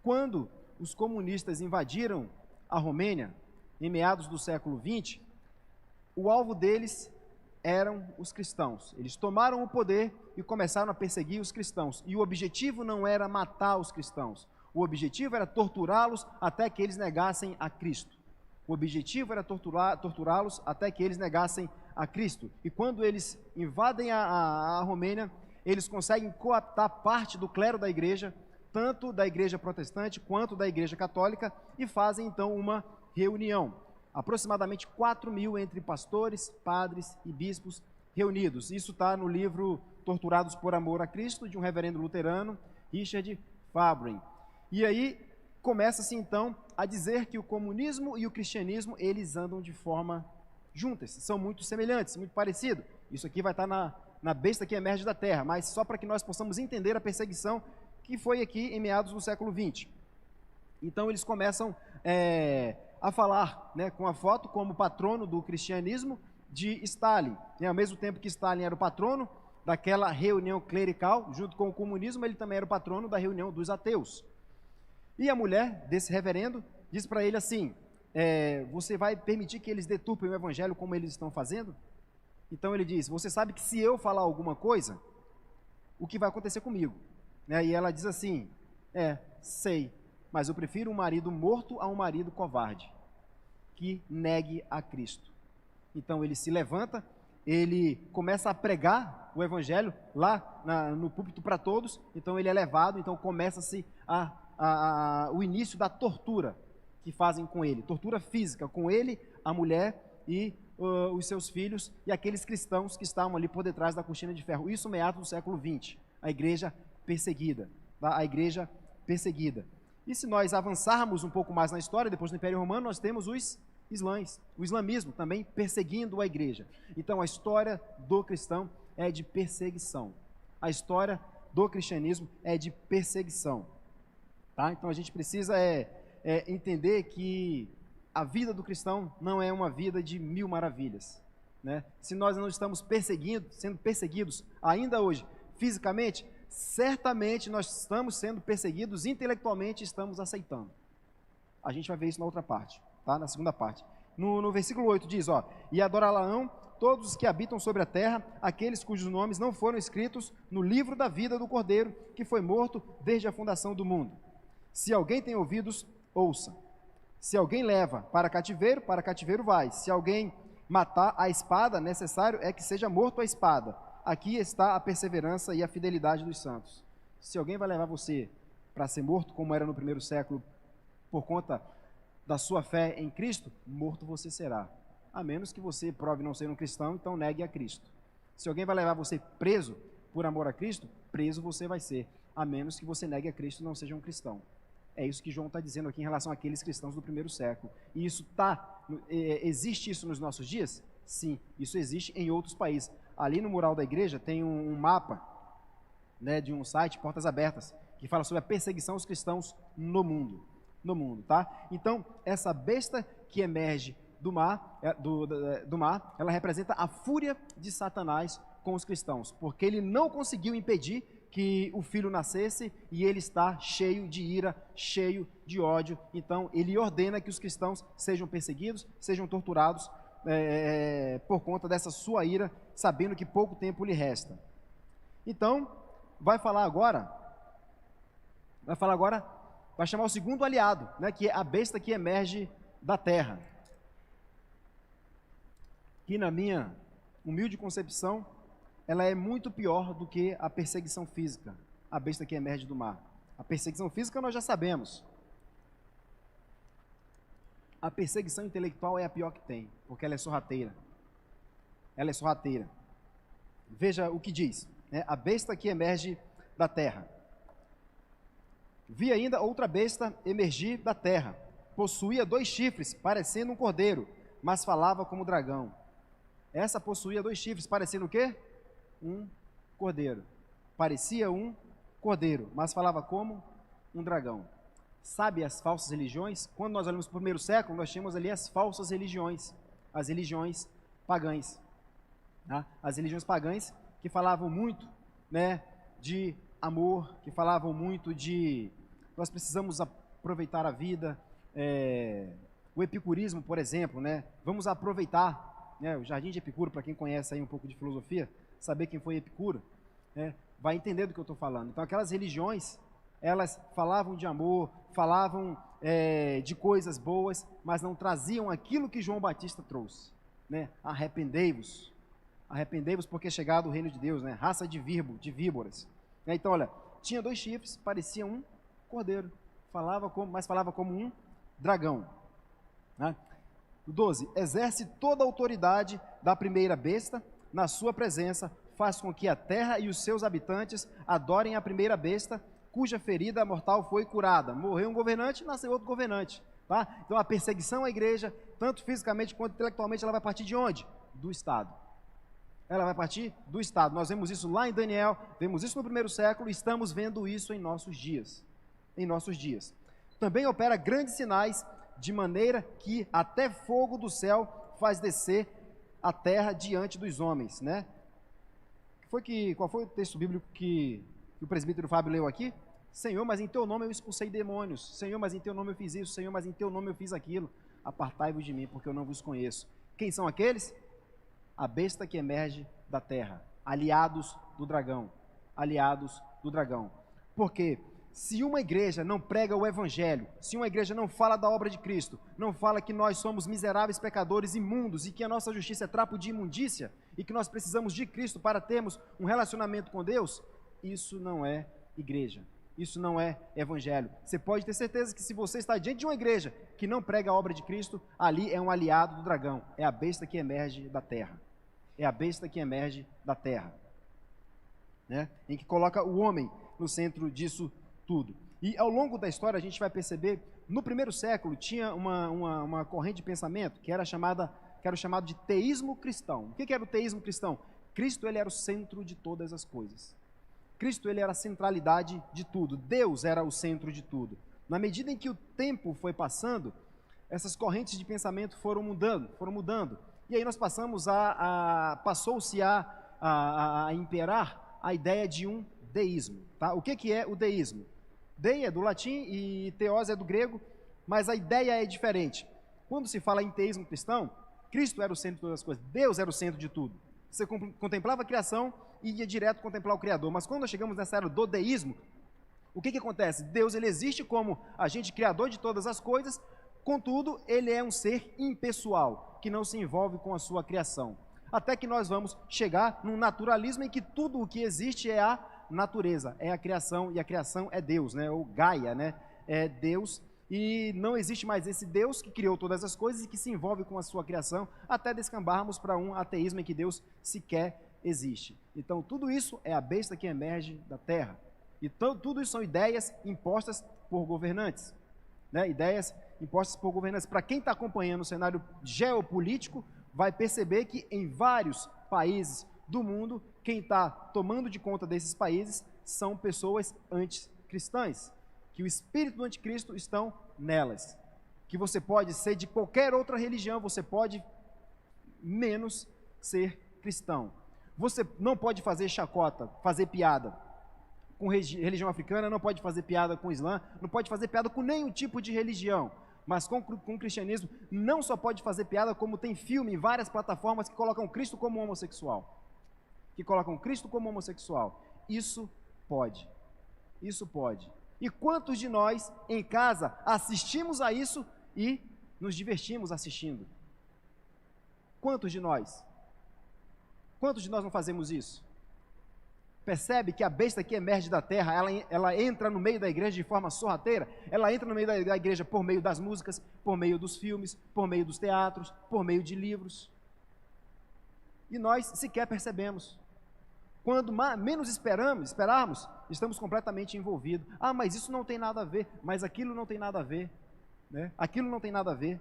quando os comunistas invadiram a Romênia, em meados do século XX, o alvo deles eram os cristãos. Eles tomaram o poder e começaram a perseguir os cristãos. E o objetivo não era matar os cristãos. O objetivo era torturá-los até que eles negassem a Cristo. O objetivo era torturá-los até que eles negassem a Cristo. E quando eles invadem a Romênia, eles conseguem coaptar parte do clero da igreja, tanto da igreja protestante quanto da igreja católica, e fazem então uma reunião. Aproximadamente 4.000 entre pastores, padres e bispos reunidos. Isso está no livro Torturados por Amor a Cristo, de um reverendo luterano, Richard Fabrin. E aí começa-se então a dizer que o comunismo e o cristianismo, eles andam de forma juntas, são muito semelhantes, muito parecidos. Isso aqui vai estar na besta que emerge da terra, mas só para que nós possamos entender a perseguição que foi aqui em meados do século XX. Então eles começam a falar, né, com a foto como patrono do cristianismo de Stalin. E ao mesmo tempo que Stalin era o patrono daquela reunião clerical, junto com o comunismo, ele também era o patrono da reunião dos ateus. E a mulher desse reverendo diz para ele assim, você vai permitir que eles deturpem o evangelho como eles estão fazendo? Então ele diz, você sabe que se eu falar alguma coisa, o que vai acontecer comigo? E ela diz assim, sei, mas eu prefiro um marido morto a um marido covarde, que negue a Cristo. Então ele se levanta, ele começa a pregar o evangelho lá no púlpito para todos, então ele é levado, então começa-se o início da tortura que fazem com ele, tortura física, com ele, a mulher e os seus filhos e aqueles cristãos que estavam ali por detrás da cortina de ferro. Isso meados do século XX, a igreja perseguida, tá? A igreja perseguida. E se nós avançarmos um pouco mais na história, depois do Império Romano, nós temos os islãs, o islamismo também perseguindo a igreja. Então a história do cristão é de perseguição. A história do cristianismo é de perseguição. Tá? Então a gente precisa entender que a vida do cristão não é uma vida de mil maravilhas, né? Se nós não estamos sendo perseguidos ainda hoje, fisicamente, certamente nós estamos sendo perseguidos intelectualmente, estamos aceitando. A gente vai ver isso na outra parte, tá? Na segunda parte. No versículo 8 diz, e adorá-la-ão todos os que habitam sobre a terra, aqueles cujos nomes não foram escritos no livro da vida do Cordeiro, que foi morto desde a fundação do mundo. Se alguém tem ouvidos, ouça. Se alguém leva para cativeiro vai. Se alguém matar a espada, necessário é que seja morto a espada. Aqui está a perseverança e a fidelidade dos santos. Se alguém vai levar você para ser morto, como era no primeiro século, por conta da sua fé em Cristo, morto você será. A menos que você prove não ser um cristão, então negue a Cristo. Se alguém vai levar você preso por amor a Cristo, preso você vai ser. A menos que você negue a Cristo e não seja um cristão. É isso que João está dizendo aqui em relação àqueles cristãos do primeiro século. E isso existe isso nos nossos dias? Sim, isso existe em outros países. Ali no mural da igreja tem um mapa, né, de um site, Portas Abertas, que fala sobre a perseguição aos cristãos no mundo. No mundo, tá? Então, essa besta que emerge do mar, ela representa a fúria de Satanás com os cristãos, porque ele não conseguiu impedir que o filho nascesse e ele está cheio de ira, cheio de ódio. Então ele ordena que os cristãos sejam perseguidos, sejam torturados por conta dessa sua ira, sabendo que pouco tempo lhe resta. Então vai chamar o segundo aliado, né, que é a besta que emerge da terra, que na minha humilde concepção ela é muito pior do que a perseguição física, a besta que emerge do mar. A perseguição física nós já sabemos. A perseguição intelectual é a pior que tem, porque ela é sorrateira. Ela é sorrateira. Veja o que diz, né? A besta que emerge da terra. Vi ainda outra besta emergir da terra. Possuía 2 chifres, parecendo um cordeiro, mas falava como dragão. Essa possuía 2 chifres, parecendo o quê? Um cordeiro. Parecia um cordeiro, mas falava como um dragão. Sabe as falsas religiões? Quando nós olhamos para o primeiro século, nós tínhamos ali as falsas religiões, as religiões pagãs. Tá? As religiões pagãs que falavam muito, né, de amor, que falavam muito de nós precisamos aproveitar a vida, o epicurismo, por exemplo, né? Vamos aproveitar, né, o Jardim de Epicuro, para quem conhece aí um pouco de filosofia, saber quem foi Epicuro, né, vai entender do que eu estou falando. Então aquelas religiões, elas falavam de amor, falavam de coisas boas, mas não traziam aquilo que João Batista trouxe, né? Arrependei-vos porque é chegado o reino de Deus, né? Raça de víboras. Então olha, tinha 2 chifres, parecia um cordeiro, mas falava como um dragão, né? 12, exerce toda a autoridade da primeira besta, na sua presença, faz com que a terra e os seus habitantes adorem a primeira besta, cuja ferida mortal foi curada. Morreu um governante, nasceu outro governante. Tá? Então a perseguição à igreja, tanto fisicamente quanto intelectualmente, ela vai partir de onde? Do Estado. Ela vai partir do Estado. Nós vemos isso lá em Daniel, vemos isso no primeiro século, e estamos vendo isso em nossos dias. Também opera grandes sinais, de maneira que até fogo do céu faz descer a terra diante dos homens, né? Qual foi o texto bíblico que o presbítero Fábio leu aqui? Senhor, mas em teu nome eu expulsei demônios. Senhor, mas em teu nome eu fiz isso. Senhor, mas em teu nome eu fiz aquilo. Apartai-vos de mim, porque eu não vos conheço. Quem são aqueles? A besta que emerge da terra, aliados do dragão. Porque Se uma igreja não prega o evangelho, se uma igreja não fala da obra de Cristo, não fala que nós somos miseráveis pecadores imundos e que a nossa justiça é trapo de imundícia e que nós precisamos de Cristo para termos um relacionamento com Deus, isso não é igreja. Isso não é evangelho. Você pode ter certeza que se você está diante de uma igreja que não prega a obra de Cristo, ali é um aliado do dragão. É a besta que emerge da terra. É a besta que emerge da terra. Né? Em que coloca o homem no centro disso tudo. E ao longo da história a gente vai perceber, no primeiro século tinha uma corrente de pensamento que era o chamado de teísmo cristão. O que era o teísmo cristão? Cristo, ele era o centro de todas as coisas. Cristo, ele era a centralidade de tudo. Deus era o centro de tudo. Na medida em que o tempo foi passando, essas correntes de pensamento foram mudando. E aí nós passou-se a imperar a ideia de um deísmo. Tá? O que é o deísmo? Dei é do latim e teos é do grego, mas a ideia é diferente. Quando se fala em teísmo cristão, Cristo era o centro de todas as coisas. Deus era o centro de tudo. Você contemplava a criação e ia direto contemplar o Criador. Mas quando nós chegamos nessa era do deísmo, o que acontece? Deus, ele existe como agente criador de todas as coisas, contudo, ele é um ser impessoal, que não se envolve com a sua criação. Até que nós vamos chegar num naturalismo em que tudo o que existe é a natureza, é a criação, e a criação é Deus, né? Ou Gaia, né? É Deus. E não existe mais esse Deus que criou todas as coisas e que se envolve com a sua criação, até descambarmos para um ateísmo em que Deus sequer existe. Então, tudo isso é a besta que emerge da terra. E tudo isso são ideias impostas por governantes. Né? Ideias impostas por governantes. Para quem está acompanhando o cenário geopolítico, vai perceber que em vários países do mundo, quem está tomando de conta desses países são pessoas anticristãs. Que o espírito do anticristo estão nelas, que você pode ser de qualquer outra religião, você pode menos ser cristão. Você não pode fazer chacota, fazer piada com religião africana, não pode fazer piada com o Islã, não pode fazer piada com nenhum tipo de religião, mas com o cristianismo não só pode fazer piada, como tem filme em várias plataformas que colocam Cristo como homossexual. Isso pode. E quantos de nós, em casa, assistimos a isso e nos divertimos assistindo? Quantos de nós? Quantos de nós não fazemos isso? Percebe que a besta que emerge da terra, ela entra no meio da igreja de forma sorrateira? Ela entra no meio da igreja por meio das músicas, por meio dos filmes, por meio dos teatros, por meio de livros. E nós sequer percebemos. Quando menos esperarmos, estamos completamente envolvidos. Ah, mas isso não tem nada a ver, mas aquilo não tem nada a ver, né? Aquilo não tem nada a ver.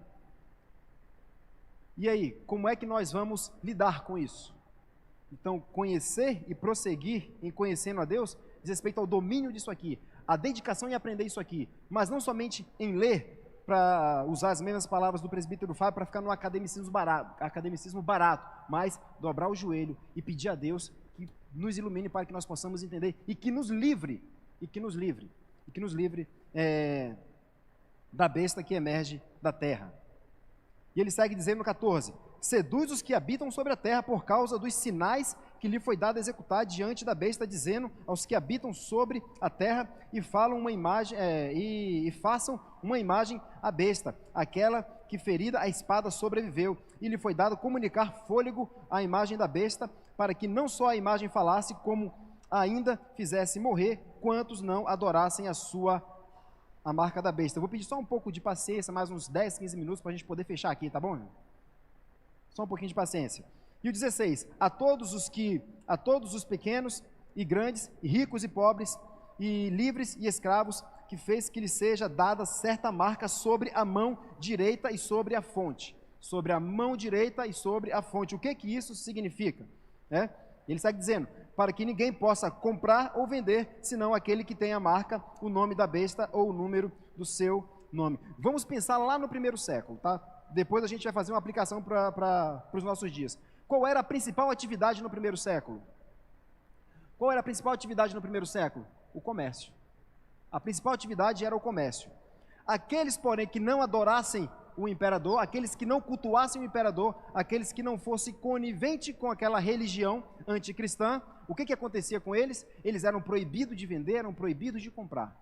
E aí, como é que nós vamos lidar com isso? Então, conhecer e prosseguir em conhecendo a Deus, diz respeito ao domínio disso aqui, a dedicação em aprender isso aqui, mas não somente em ler, para usar as mesmas palavras do presbítero Fábio, para ficar no academicismo barato, mas dobrar o joelho e pedir a Deus que nos ilumine para que nós possamos entender e que nos livre da besta que emerge da terra. E ele segue dizendo no 14: seduz os que habitam sobre a terra por causa dos sinais que lhe foi dado executar diante da besta, dizendo aos que habitam sobre a terra e façam uma imagem à besta, aquela que ferida a espada sobreviveu, e lhe foi dado comunicar fôlego à imagem da besta, para que não só a imagem falasse, como ainda fizesse morrer quantos não adorassem a marca da besta. Eu vou pedir só um pouco de paciência, mais uns 10, 15 minutos, para a gente poder fechar aqui, tá bom, irmão? Só um pouquinho de paciência. E o 16: a todos os pequenos e grandes, e ricos e pobres, e livres e escravos, que fez que lhe seja dada certa marca sobre a mão direita e sobre a fonte. Sobre a mão direita e sobre a fonte. O que isso significa? Ele segue dizendo: para que ninguém possa comprar ou vender, senão aquele que tem a marca, o nome da besta ou o número do seu nome. Vamos pensar lá no primeiro século, tá? Depois a gente vai fazer uma aplicação para os nossos dias. Qual era a principal atividade no primeiro século? O comércio. A principal atividade era o comércio. Aqueles, porém, que não adorassem o imperador, aqueles que não cultuassem o imperador, aqueles que não fossem coniventes com aquela religião anticristã, o que acontecia com eles? Eles eram proibidos de vender, eram proibidos de comprar.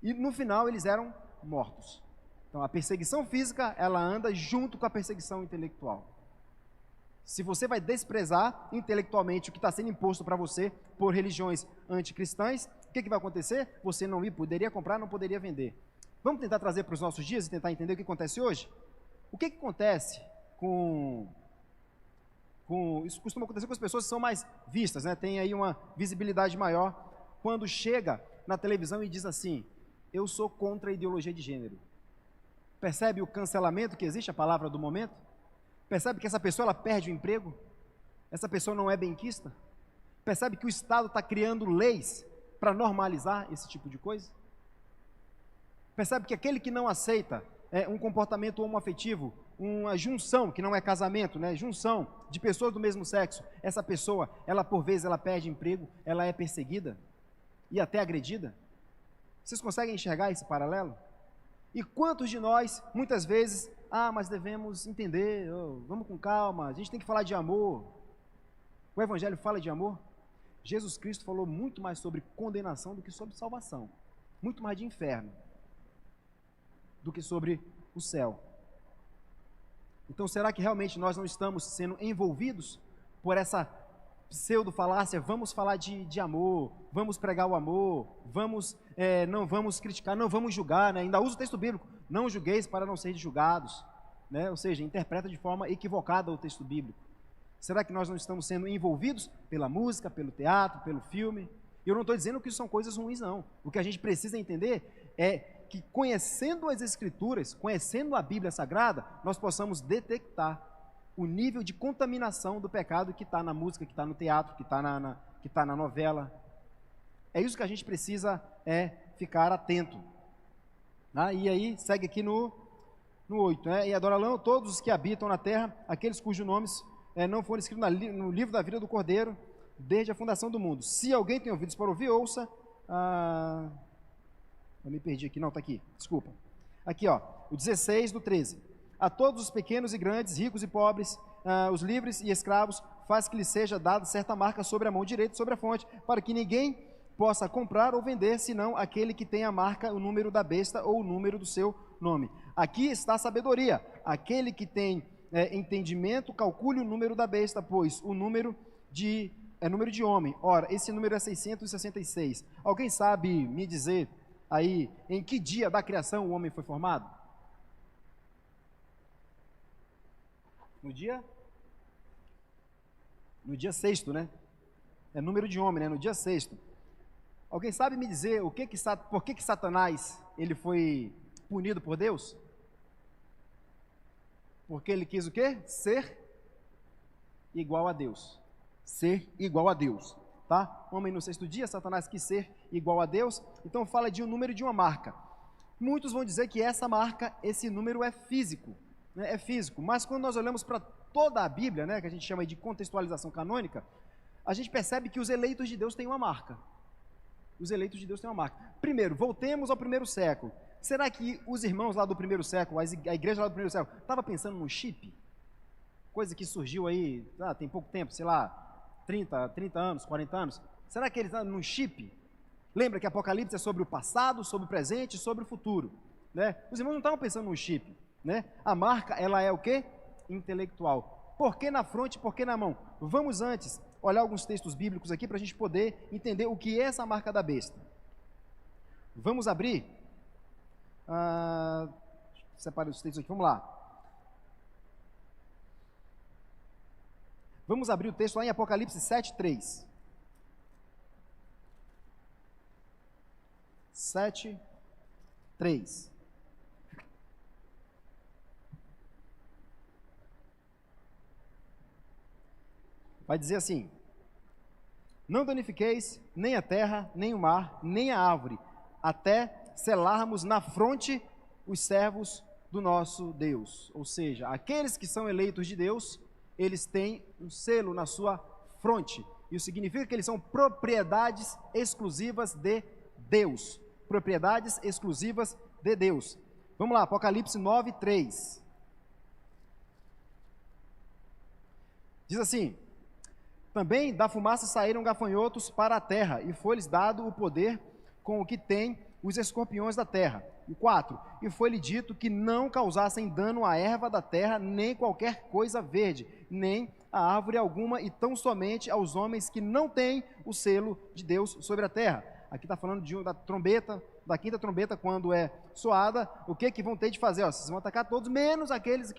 e no final eles eram mortos. Então a perseguição física, ela anda junto com a perseguição intelectual. Se você vai desprezar intelectualmente o que está sendo imposto para você por religiões anticristãs, o que vai acontecer? Você não poderia comprar, não poderia vender. Vamos tentar trazer para os nossos dias e tentar entender o que acontece hoje? O que acontece isso costuma acontecer com as pessoas que são mais vistas, né? Tem aí uma visibilidade maior, quando chega na televisão e diz assim: eu sou contra a ideologia de gênero. Percebe o cancelamento que existe, a palavra do momento? Percebe que essa pessoa ela perde o emprego? Essa pessoa não é benquista? Percebe que o Estado está criando leis para normalizar esse tipo de coisa? Percebe que aquele que não aceita um comportamento homoafetivo, uma junção, que não é casamento, né? Junção de pessoas do mesmo sexo, essa pessoa, ela por vezes ela perde emprego, ela é perseguida e até agredida? Vocês conseguem enxergar esse paralelo? E quantos de nós, muitas vezes, mas devemos entender, vamos com calma, a gente tem que falar de amor. O Evangelho fala de amor. Jesus Cristo falou muito mais sobre condenação do que sobre salvação, muito mais de inferno do que sobre o céu. Então, será que realmente nós não estamos sendo envolvidos por essa pseudo-falácia? Vamos falar de amor, vamos pregar o amor, não vamos criticar, não vamos julgar, né? Ainda usa o texto bíblico, não julgueis para não seres julgados, né? Ou seja, interpreta de forma equivocada o texto bíblico. Será que nós não estamos sendo envolvidos pela música, pelo teatro, pelo filme? Eu não estou dizendo que isso são coisas ruins, não. O que a gente precisa entender é que, conhecendo as Escrituras, conhecendo a Bíblia Sagrada, nós possamos detectar o nível de contaminação do pecado que está na música, que está no teatro, que está na novela. É isso que a gente precisa ficar atento. E aí, segue aqui no 8. E adorarão todos os que habitam na terra, aqueles cujos nomes não foram escritos no livro da vida do Cordeiro, desde a fundação do mundo. Se alguém tem ouvidos para ouvir, ouça. Eu me perdi aqui, não, está aqui, desculpa. Aqui, o 16 do 13. A todos os pequenos e grandes, ricos e pobres, os livres e escravos, faz que lhes seja dada certa marca sobre a mão direita e sobre a fronte, para que ninguém possa comprar ou vender, senão aquele que tem a marca, o número da besta ou o número do seu nome. Aqui está a sabedoria. Aquele que tem entendimento, calcule o número da besta, pois o número é número de homem. Ora, esse número é 666. Alguém sabe me dizer aí em que dia da criação o homem foi formado? No dia sexto, né? É número de homem, né? No dia sexto. Alguém sabe me dizer por que Satanás ele foi punido por Deus? Porque ele quis o quê? Ser igual a Deus. Ser igual a Deus, tá? Homem no sexto dia, Satanás quis ser igual a Deus. Então fala de um número de uma marca. Muitos vão dizer que essa marca, esse número é físico, né? É físico. Mas quando nós olhamos para toda a Bíblia, né, que a gente chama de contextualização canônica, a gente percebe que os eleitos de Deus têm uma marca. Os eleitos de Deus têm uma marca. Primeiro, voltemos ao primeiro século. Será que os irmãos lá do primeiro século, a igreja lá do primeiro século, estava pensando num chip? Coisa que surgiu aí, tem pouco tempo, sei lá, 30 anos, 40 anos. Será que eles estão num chip? Lembra que Apocalipse é sobre o passado, sobre o presente e sobre o futuro, né? Os irmãos não estavam pensando num chip, né? A marca, ela é o quê? Intelectual. Por que na fronte, por que na mão? Vamos antes olhar alguns textos bíblicos aqui para a gente poder entender o que é essa marca da besta. Vamos abrir. Separe os textos aqui, vamos lá. Vamos abrir o texto lá em Apocalipse 7:3. 7:3. Vai dizer assim: não danifiqueis nem a terra, nem o mar, nem a árvore, até selarmos na fronte os servos do nosso Deus. Ou seja, aqueles que são eleitos de Deus, eles têm um selo na sua fronte. Isso significa que eles são propriedades exclusivas de Deus. Propriedades exclusivas de Deus. Vamos lá, Apocalipse 9:3. Diz assim: também da fumaça saíram gafanhotos para a terra, e foi-lhes dado o poder com o que tem os escorpiões da terra. E 4, e foi-lhe dito que não causassem dano à erva da terra, nem qualquer coisa verde, nem a árvore alguma, e tão somente aos homens que não têm o selo de Deus sobre a terra. Aqui está falando da trombeta, da quinta trombeta, quando é soada, o que vão ter de fazer? Vocês vão atacar todos, menos aqueles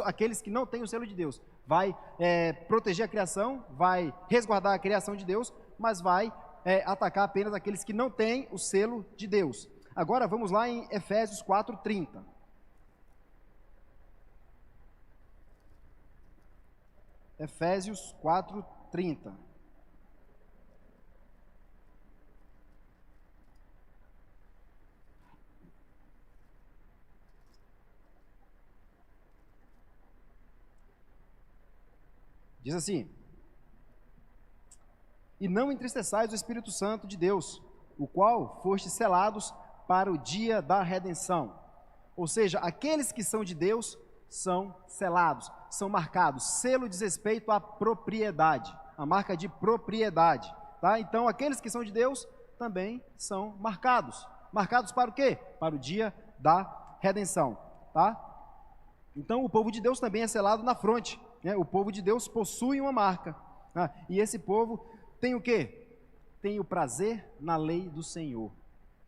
aqueles que não têm o selo de Deus. Vai proteger a criação, vai resguardar a criação de Deus, mas vai atacar apenas aqueles que não têm o selo de Deus. Agora vamos lá em Efésios 4:30. Efésios 4:30. Diz assim: e não entristeçais o Espírito Santo de Deus, o qual fostes selados para o dia da redenção. Ou seja, aqueles que são de Deus são selados, são marcados. Selo diz respeito à propriedade, a marca de propriedade, tá? Então, aqueles que são de Deus também são marcados. Marcados para o quê? Para o dia da redenção, tá? Então, o povo de Deus também é selado na fronte, né? O povo de Deus possui uma marca, né? E esse povo tem o quê? Tem o prazer na lei do Senhor.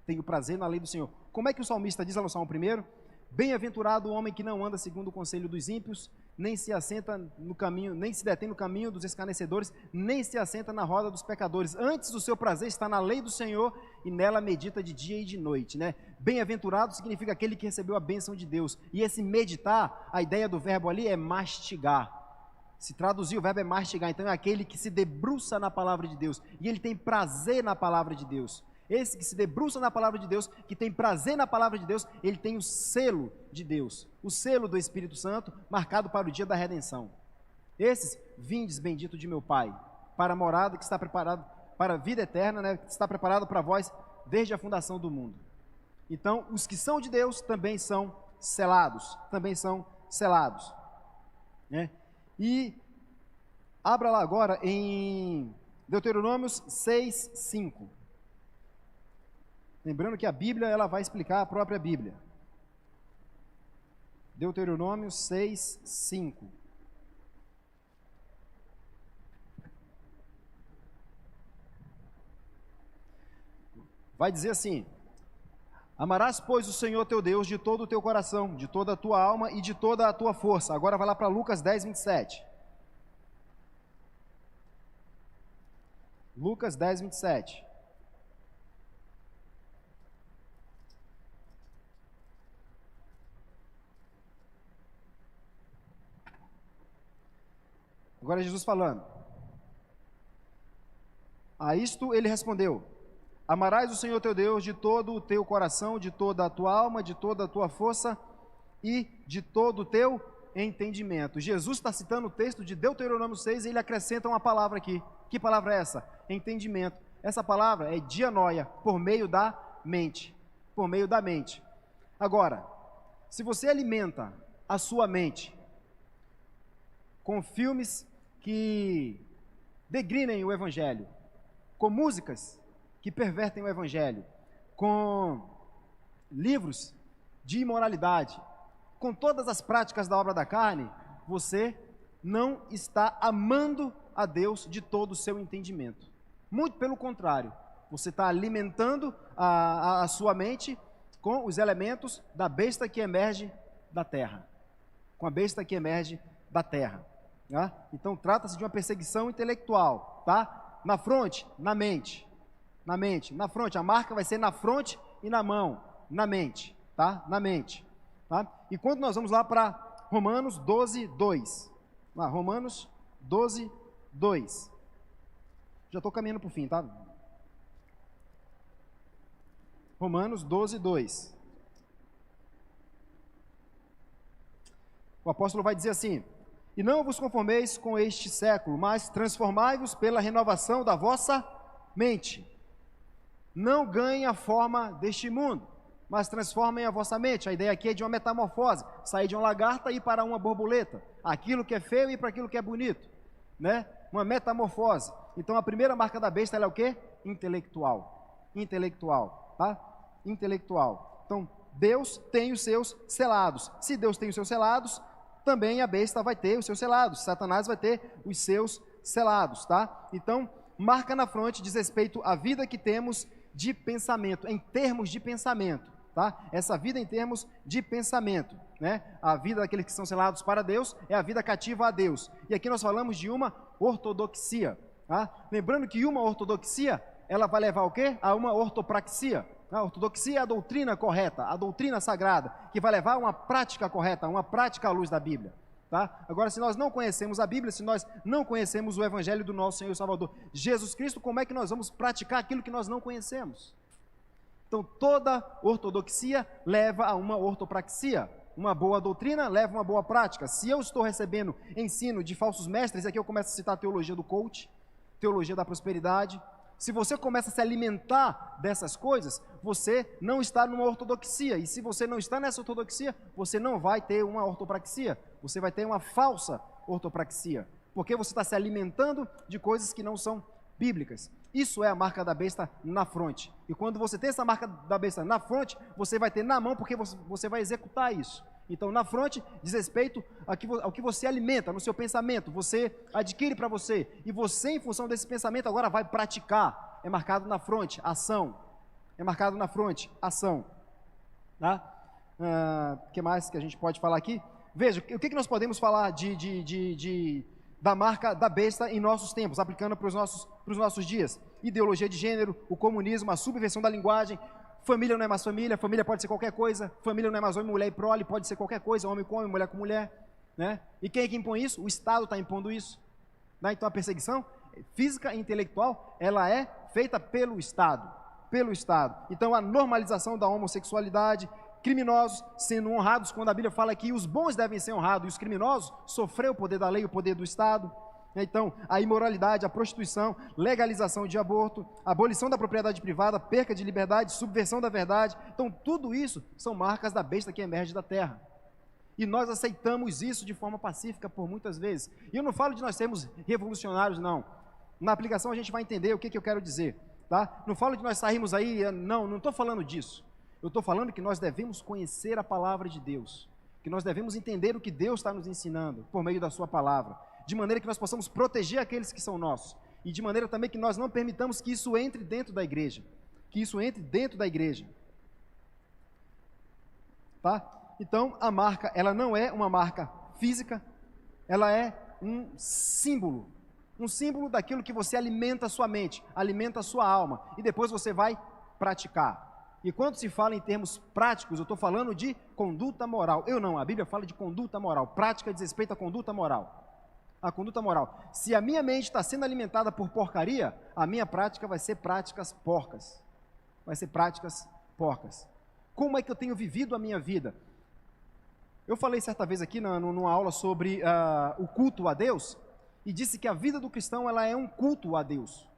Tem o prazer na lei do Senhor. Como é que o salmista diz lá no Salmo 1? Bem-aventurado o homem que não anda segundo o conselho dos ímpios, nem se assenta no caminho, nem se detém no caminho dos escarnecedores, nem se assenta na roda dos pecadores. Antes o seu prazer está na lei do Senhor e nela medita de dia e de noite, né? Bem-aventurado significa aquele que recebeu a bênção de Deus. E esse meditar, a ideia do verbo ali é mastigar. Se traduzir, o verbo é mastigar. Então é aquele que se debruça na palavra de Deus e ele tem prazer na palavra de Deus. Esse que se debruça na palavra de Deus, que tem prazer na palavra de Deus, ele tem o selo de Deus, o selo do Espírito Santo, marcado para o dia da redenção. Esses, vindes bendito de meu Pai, para a morada que está preparada, para a vida eterna, né, que está preparada para vós desde a fundação do mundo. Então, os que são de Deus também são selados, né? E abra lá agora em Deuteronômios 6:5. Lembrando que a Bíblia, ela vai explicar a própria Bíblia. Deuteronômio 6:5. Vai dizer assim: amarás, pois, o Senhor teu Deus de todo o teu coração, de toda a tua alma e de toda a tua força. Agora vai lá para Lucas 10:27. Lucas 10:27. Agora Jesus falando. A isto ele respondeu: amarás o Senhor teu Deus de todo o teu coração, de toda a tua alma, de toda a tua força e de todo o teu entendimento. Jesus está citando o texto de Deuteronômio 6 e ele acrescenta uma palavra aqui. Que palavra é essa? Entendimento. Essa palavra é dianoia, por meio da mente. Por meio da mente. Agora, se você alimenta a sua mente com filmes que degrinem o Evangelho, com músicas que pervertem o Evangelho, com livros de imoralidade, com todas as práticas da obra da carne, você não está amando a Deus de todo o seu entendimento. Muito pelo contrário, você está alimentando a sua mente com os elementos da besta que emerge da terra. Com a besta que emerge da terra. Tá? Então trata-se de uma perseguição intelectual, tá? Na fronte, na mente. Na mente, na fronte, a marca vai ser na fronte e na mão, na mente, tá? Na mente, tá? E quando nós vamos lá para Romanos 12:2, lá, Romanos 12:2, já estou caminhando para o fim, tá? Romanos 12:2, o apóstolo vai dizer assim: e não vos conformeis com este século, mas transformai-vos pela renovação da vossa mente. Não ganhem a forma deste mundo, mas transformem a vossa mente. A ideia aqui é de uma metamorfose, sair de uma lagarta e ir para uma borboleta, aquilo que é feio e para aquilo que é bonito, né? Uma metamorfose. Então a primeira marca da besta ela é o quê? Intelectual. intelectual, tá? Intelectual. Então, Deus tem os seus selados. Se Deus tem os seus selados, também a besta vai ter os seus selados. Satanás vai ter os seus selados, tá? Então, marca na fronte diz respeito à vida que temos de pensamento, em termos de pensamento, tá? Essa vida em termos de pensamento, né? A vida daqueles que são selados para Deus é a vida cativa a Deus. E aqui nós falamos de uma ortodoxia, tá? Lembrando que uma ortodoxia, ela vai levar o quê? A uma ortopraxia. A ortodoxia é a doutrina correta, a doutrina sagrada, que vai levar a uma prática correta, uma prática à luz da Bíblia. Tá? Agora, se nós não conhecemos a Bíblia, se nós não conhecemos o Evangelho do nosso Senhor e Salvador Jesus Cristo, como é que nós vamos praticar aquilo que nós não conhecemos? Então, toda ortodoxia leva a uma ortopraxia. Uma boa doutrina leva a uma boa prática. Se eu estou recebendo ensino de falsos mestres, aqui eu começo a citar a teologia do coach, teologia da prosperidade. Se você começa a se alimentar dessas coisas, você não está numa ortodoxia. E se você não está nessa ortodoxia, você não vai ter uma ortopraxia. Você vai ter uma falsa ortopraxia. Porque você está se alimentando de coisas que não são bíblicas. Isso é a marca da besta na fronte. E quando você tem essa marca da besta na fronte, você vai ter na mão, porque você vai executar isso. Então, na fronte diz respeito ao que você alimenta no seu pensamento, você adquire para você, e você, em função desse pensamento, agora vai praticar. É marcado na fronte, ação. É marcado na fronte, ação. Tá? O que mais que a gente pode falar aqui? Veja, o que nós podemos falar da marca da besta em nossos tempos, aplicando para os nossos dias? Ideologia de gênero, o comunismo, a subversão da linguagem. Família não é mais família, família pode ser qualquer coisa, família não é mais homem, mulher e prole, pode ser qualquer coisa, homem com homem, mulher com mulher, né? E quem é que impõe isso? O Estado está impondo isso, né? Então a perseguição física e intelectual, ela é feita pelo Estado, Então a normalização da homossexualidade, criminosos sendo honrados, quando a Bíblia fala que os bons devem ser honrados, e os criminosos sofrer o poder da lei, o poder do Estado. Então, a imoralidade, a prostituição, legalização de aborto, abolição da propriedade privada, perca de liberdade, subversão da verdade. Então, tudo isso são marcas da besta que emerge da terra. E nós aceitamos isso de forma pacífica por muitas vezes. E eu não falo de nós sermos revolucionários, não. Na aplicação a gente vai entender o que eu quero dizer. Tá? Não falo de nós sairmos aí, não estou falando disso. Eu estou falando que nós devemos conhecer a palavra de Deus. Que nós devemos entender o que Deus está nos ensinando por meio da sua palavra. De maneira que nós possamos proteger aqueles que são nossos. E de maneira também que nós não permitamos que isso entre dentro da igreja. Tá? Então, a marca, ela não é uma marca física, ela é um símbolo daquilo que você alimenta a sua mente, alimenta a sua alma, e depois você vai praticar. E quando se fala em termos práticos, eu estou falando de conduta moral. A Bíblia fala de conduta moral, prática diz respeito à conduta moral. A conduta moral. Se a minha mente está sendo alimentada por porcaria, a minha prática vai ser práticas porcas. Como é que eu tenho vivido a minha vida? Eu falei certa vez aqui numa aula sobre o culto a Deus, e disse que a vida do cristão ela é um culto a Deus.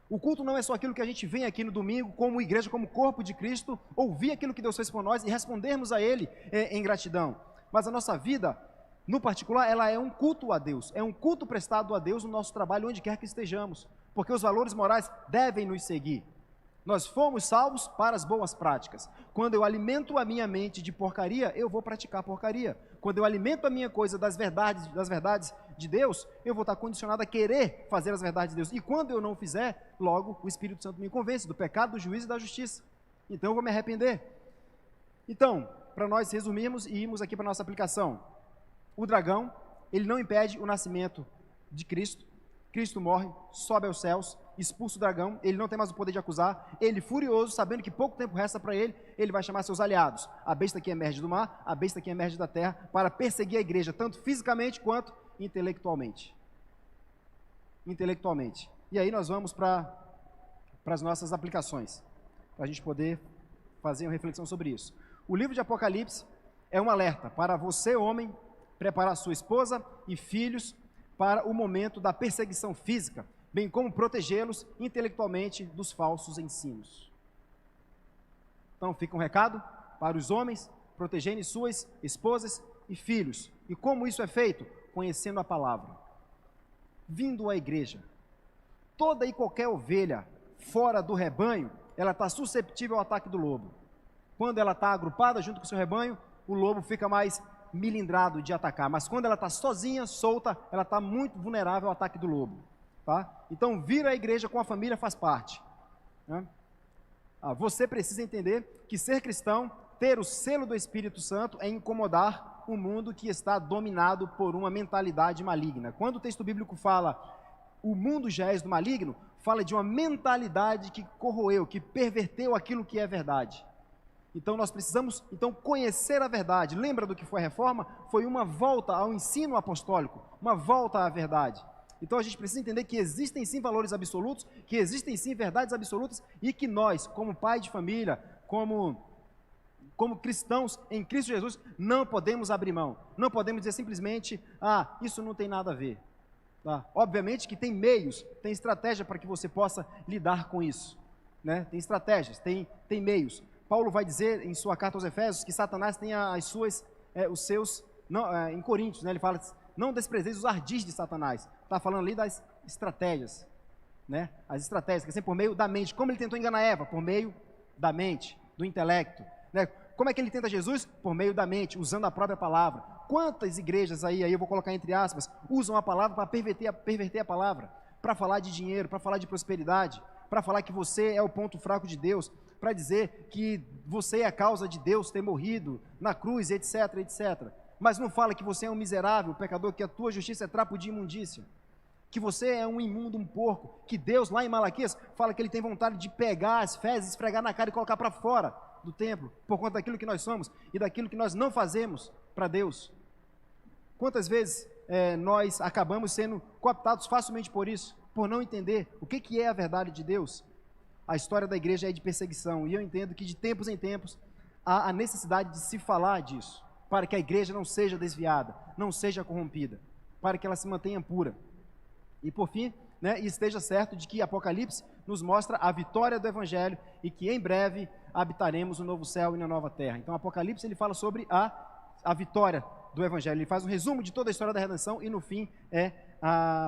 O culto não é só aquilo que a gente vem aqui no domingo, como igreja, como corpo de Cristo, ouvir aquilo que Deus fez por nós e respondermos a Ele em gratidão. Mas a nossa vida, no particular, ela é um culto a Deus, é um culto prestado a Deus no nosso trabalho, onde quer que estejamos, porque os valores morais devem nos seguir. Nós fomos salvos para as boas práticas. Quando eu alimento a minha mente de porcaria, eu vou praticar porcaria. Quando eu alimento a minha coisa das verdades de Deus, eu vou estar condicionado a querer fazer as verdades de Deus. E quando eu não fizer, logo o Espírito Santo me convence do pecado, do juízo e da justiça. Então eu vou me arrepender. Então, para nós resumirmos e irmos aqui para a nossa aplicação. O dragão, ele não impede o nascimento de Cristo. Cristo morre, sobe aos céus, expulsa o dragão, ele não tem mais o poder de acusar, ele furioso, sabendo que pouco tempo resta para ele, ele vai chamar seus aliados, a besta que emerge do mar, a besta que emerge da terra, para perseguir a igreja, tanto fisicamente quanto intelectualmente. E aí nós vamos para as nossas aplicações, para a gente poder fazer uma reflexão sobre isso. O livro de Apocalipse é um alerta para você, homem, preparar sua esposa e filhos para o momento da perseguição física, bem como protegê-los intelectualmente dos falsos ensinos. Então fica um recado para os homens, protegerem suas esposas e filhos. E como isso é feito? Conhecendo a palavra, vindo à igreja. Toda e qualquer ovelha fora do rebanho, ela está susceptível ao ataque do lobo. Quando ela está agrupada junto com o seu rebanho, o lobo fica mais milindrado de atacar. Mas quando ela está sozinha, solta, ela está muito vulnerável ao ataque do lobo. Tá? Então, vir à igreja com a família faz parte. Né? Você precisa entender que ser cristão, ter o selo do Espírito Santo, é incomodar um mundo que está dominado por uma mentalidade maligna. Quando o texto bíblico fala o mundo já é do maligno, fala de uma mentalidade que corroeu, que perverteu aquilo que é verdade. Então nós precisamos conhecer a verdade. Lembra do que foi a reforma? Foi uma volta ao ensino apostólico, uma volta à verdade. Então a gente precisa entender que existem sim valores absolutos, que existem sim verdades absolutas, e que nós, como pai de família, como cristãos em Cristo Jesus, não podemos abrir mão. Não podemos dizer simplesmente, isso não tem nada a ver. Tá? Obviamente que tem meios, tem estratégia para que você possa lidar com isso. Né? Tem estratégias, tem meios. Paulo vai dizer em sua carta aos Efésios que Satanás tem os seus, em Coríntios, né? Ele fala, não desprezeis os ardis de Satanás. Está falando ali das estratégias, né? As estratégias, que é sempre por meio da mente. Como ele tentou enganar Eva? Por meio da mente, do intelecto. Né? Como é que ele tenta Jesus? Por meio da mente, usando a própria palavra. Quantas igrejas aí eu vou colocar entre aspas, usam a palavra para perverter a palavra, para falar de dinheiro, para falar de prosperidade, para falar que você é o ponto fraco de Deus, para dizer que você é a causa de Deus ter morrido na cruz, etc, etc. Mas não fala que você é um miserável, pecador, que a tua justiça é trapo de imundícia, que você é um imundo, um porco, que Deus, lá em Malaquias, fala que ele tem vontade de pegar as fezes, esfregar na cara e colocar para fora do templo, por conta daquilo que nós somos e daquilo que nós não fazemos para Deus. Quantas vezes nós acabamos sendo cooptados facilmente por isso, por não entender o que é a verdade de Deus? A história da igreja é de perseguição, e eu entendo que de tempos em tempos há a necessidade de se falar disso, para que a igreja não seja desviada, não seja corrompida, para que ela se mantenha pura. E por fim, né, esteja certo de que Apocalipse nos mostra a vitória do Evangelho e que em breve habitaremos no novo céu e na nova terra. Então Apocalipse ele fala sobre a vitória do Evangelho, ele faz um resumo de toda a história da redenção e no fim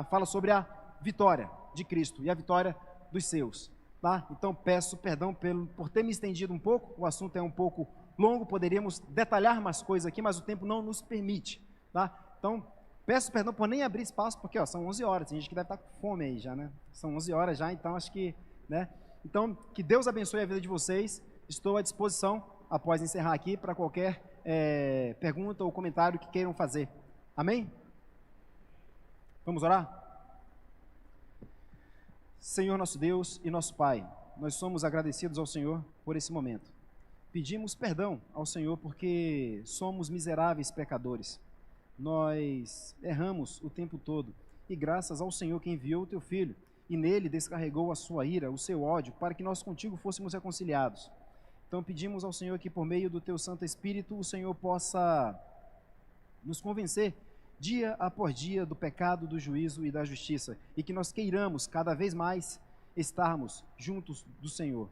fala sobre a vitória de Cristo e a vitória dos seus. Tá? Então peço perdão por ter me estendido um pouco, o assunto é um pouco longo, poderíamos detalhar mais coisas aqui, mas o tempo não nos permite. Tá? Então peço perdão por nem abrir espaço, porque são 11 horas, tem gente que deve estar com fome aí já, né? São 11 horas já, então acho que, né? Então, que Deus abençoe a vida de vocês, estou à disposição, após encerrar aqui, para qualquer pergunta ou comentário que queiram fazer. Amém? Vamos orar? Senhor nosso Deus e nosso Pai, nós somos agradecidos ao Senhor por esse momento. Pedimos perdão ao Senhor porque somos miseráveis pecadores. Nós erramos o tempo todo e graças ao Senhor que enviou o teu Filho e nele descarregou a sua ira, o seu ódio, para que nós contigo fôssemos reconciliados. Então pedimos ao Senhor que por meio do teu Santo Espírito o Senhor possa nos convencer dia após dia do pecado, do juízo e da justiça, e que nós queiramos cada vez mais estarmos juntos do Senhor,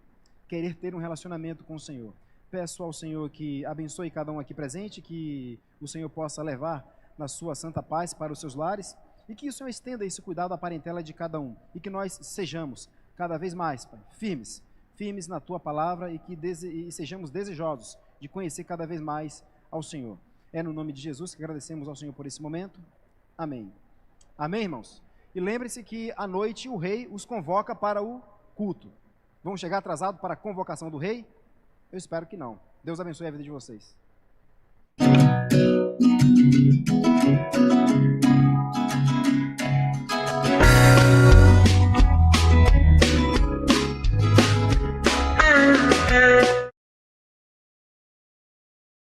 querer ter um relacionamento com o Senhor. Peço ao Senhor que abençoe cada um aqui presente, que o Senhor possa levar na sua santa paz para os seus lares, e que o Senhor estenda esse cuidado à parentela de cada um, e que nós sejamos cada vez mais, Pai, firmes na Tua palavra, e sejamos desejosos de conhecer cada vez mais ao Senhor. É no nome de Jesus que agradecemos ao Senhor por esse momento. Amém. Amém, irmãos? E lembre-se que à noite o rei os convoca para o culto. Vão chegar atrasados para a convocação do rei? Eu espero que não. Deus abençoe a vida de vocês.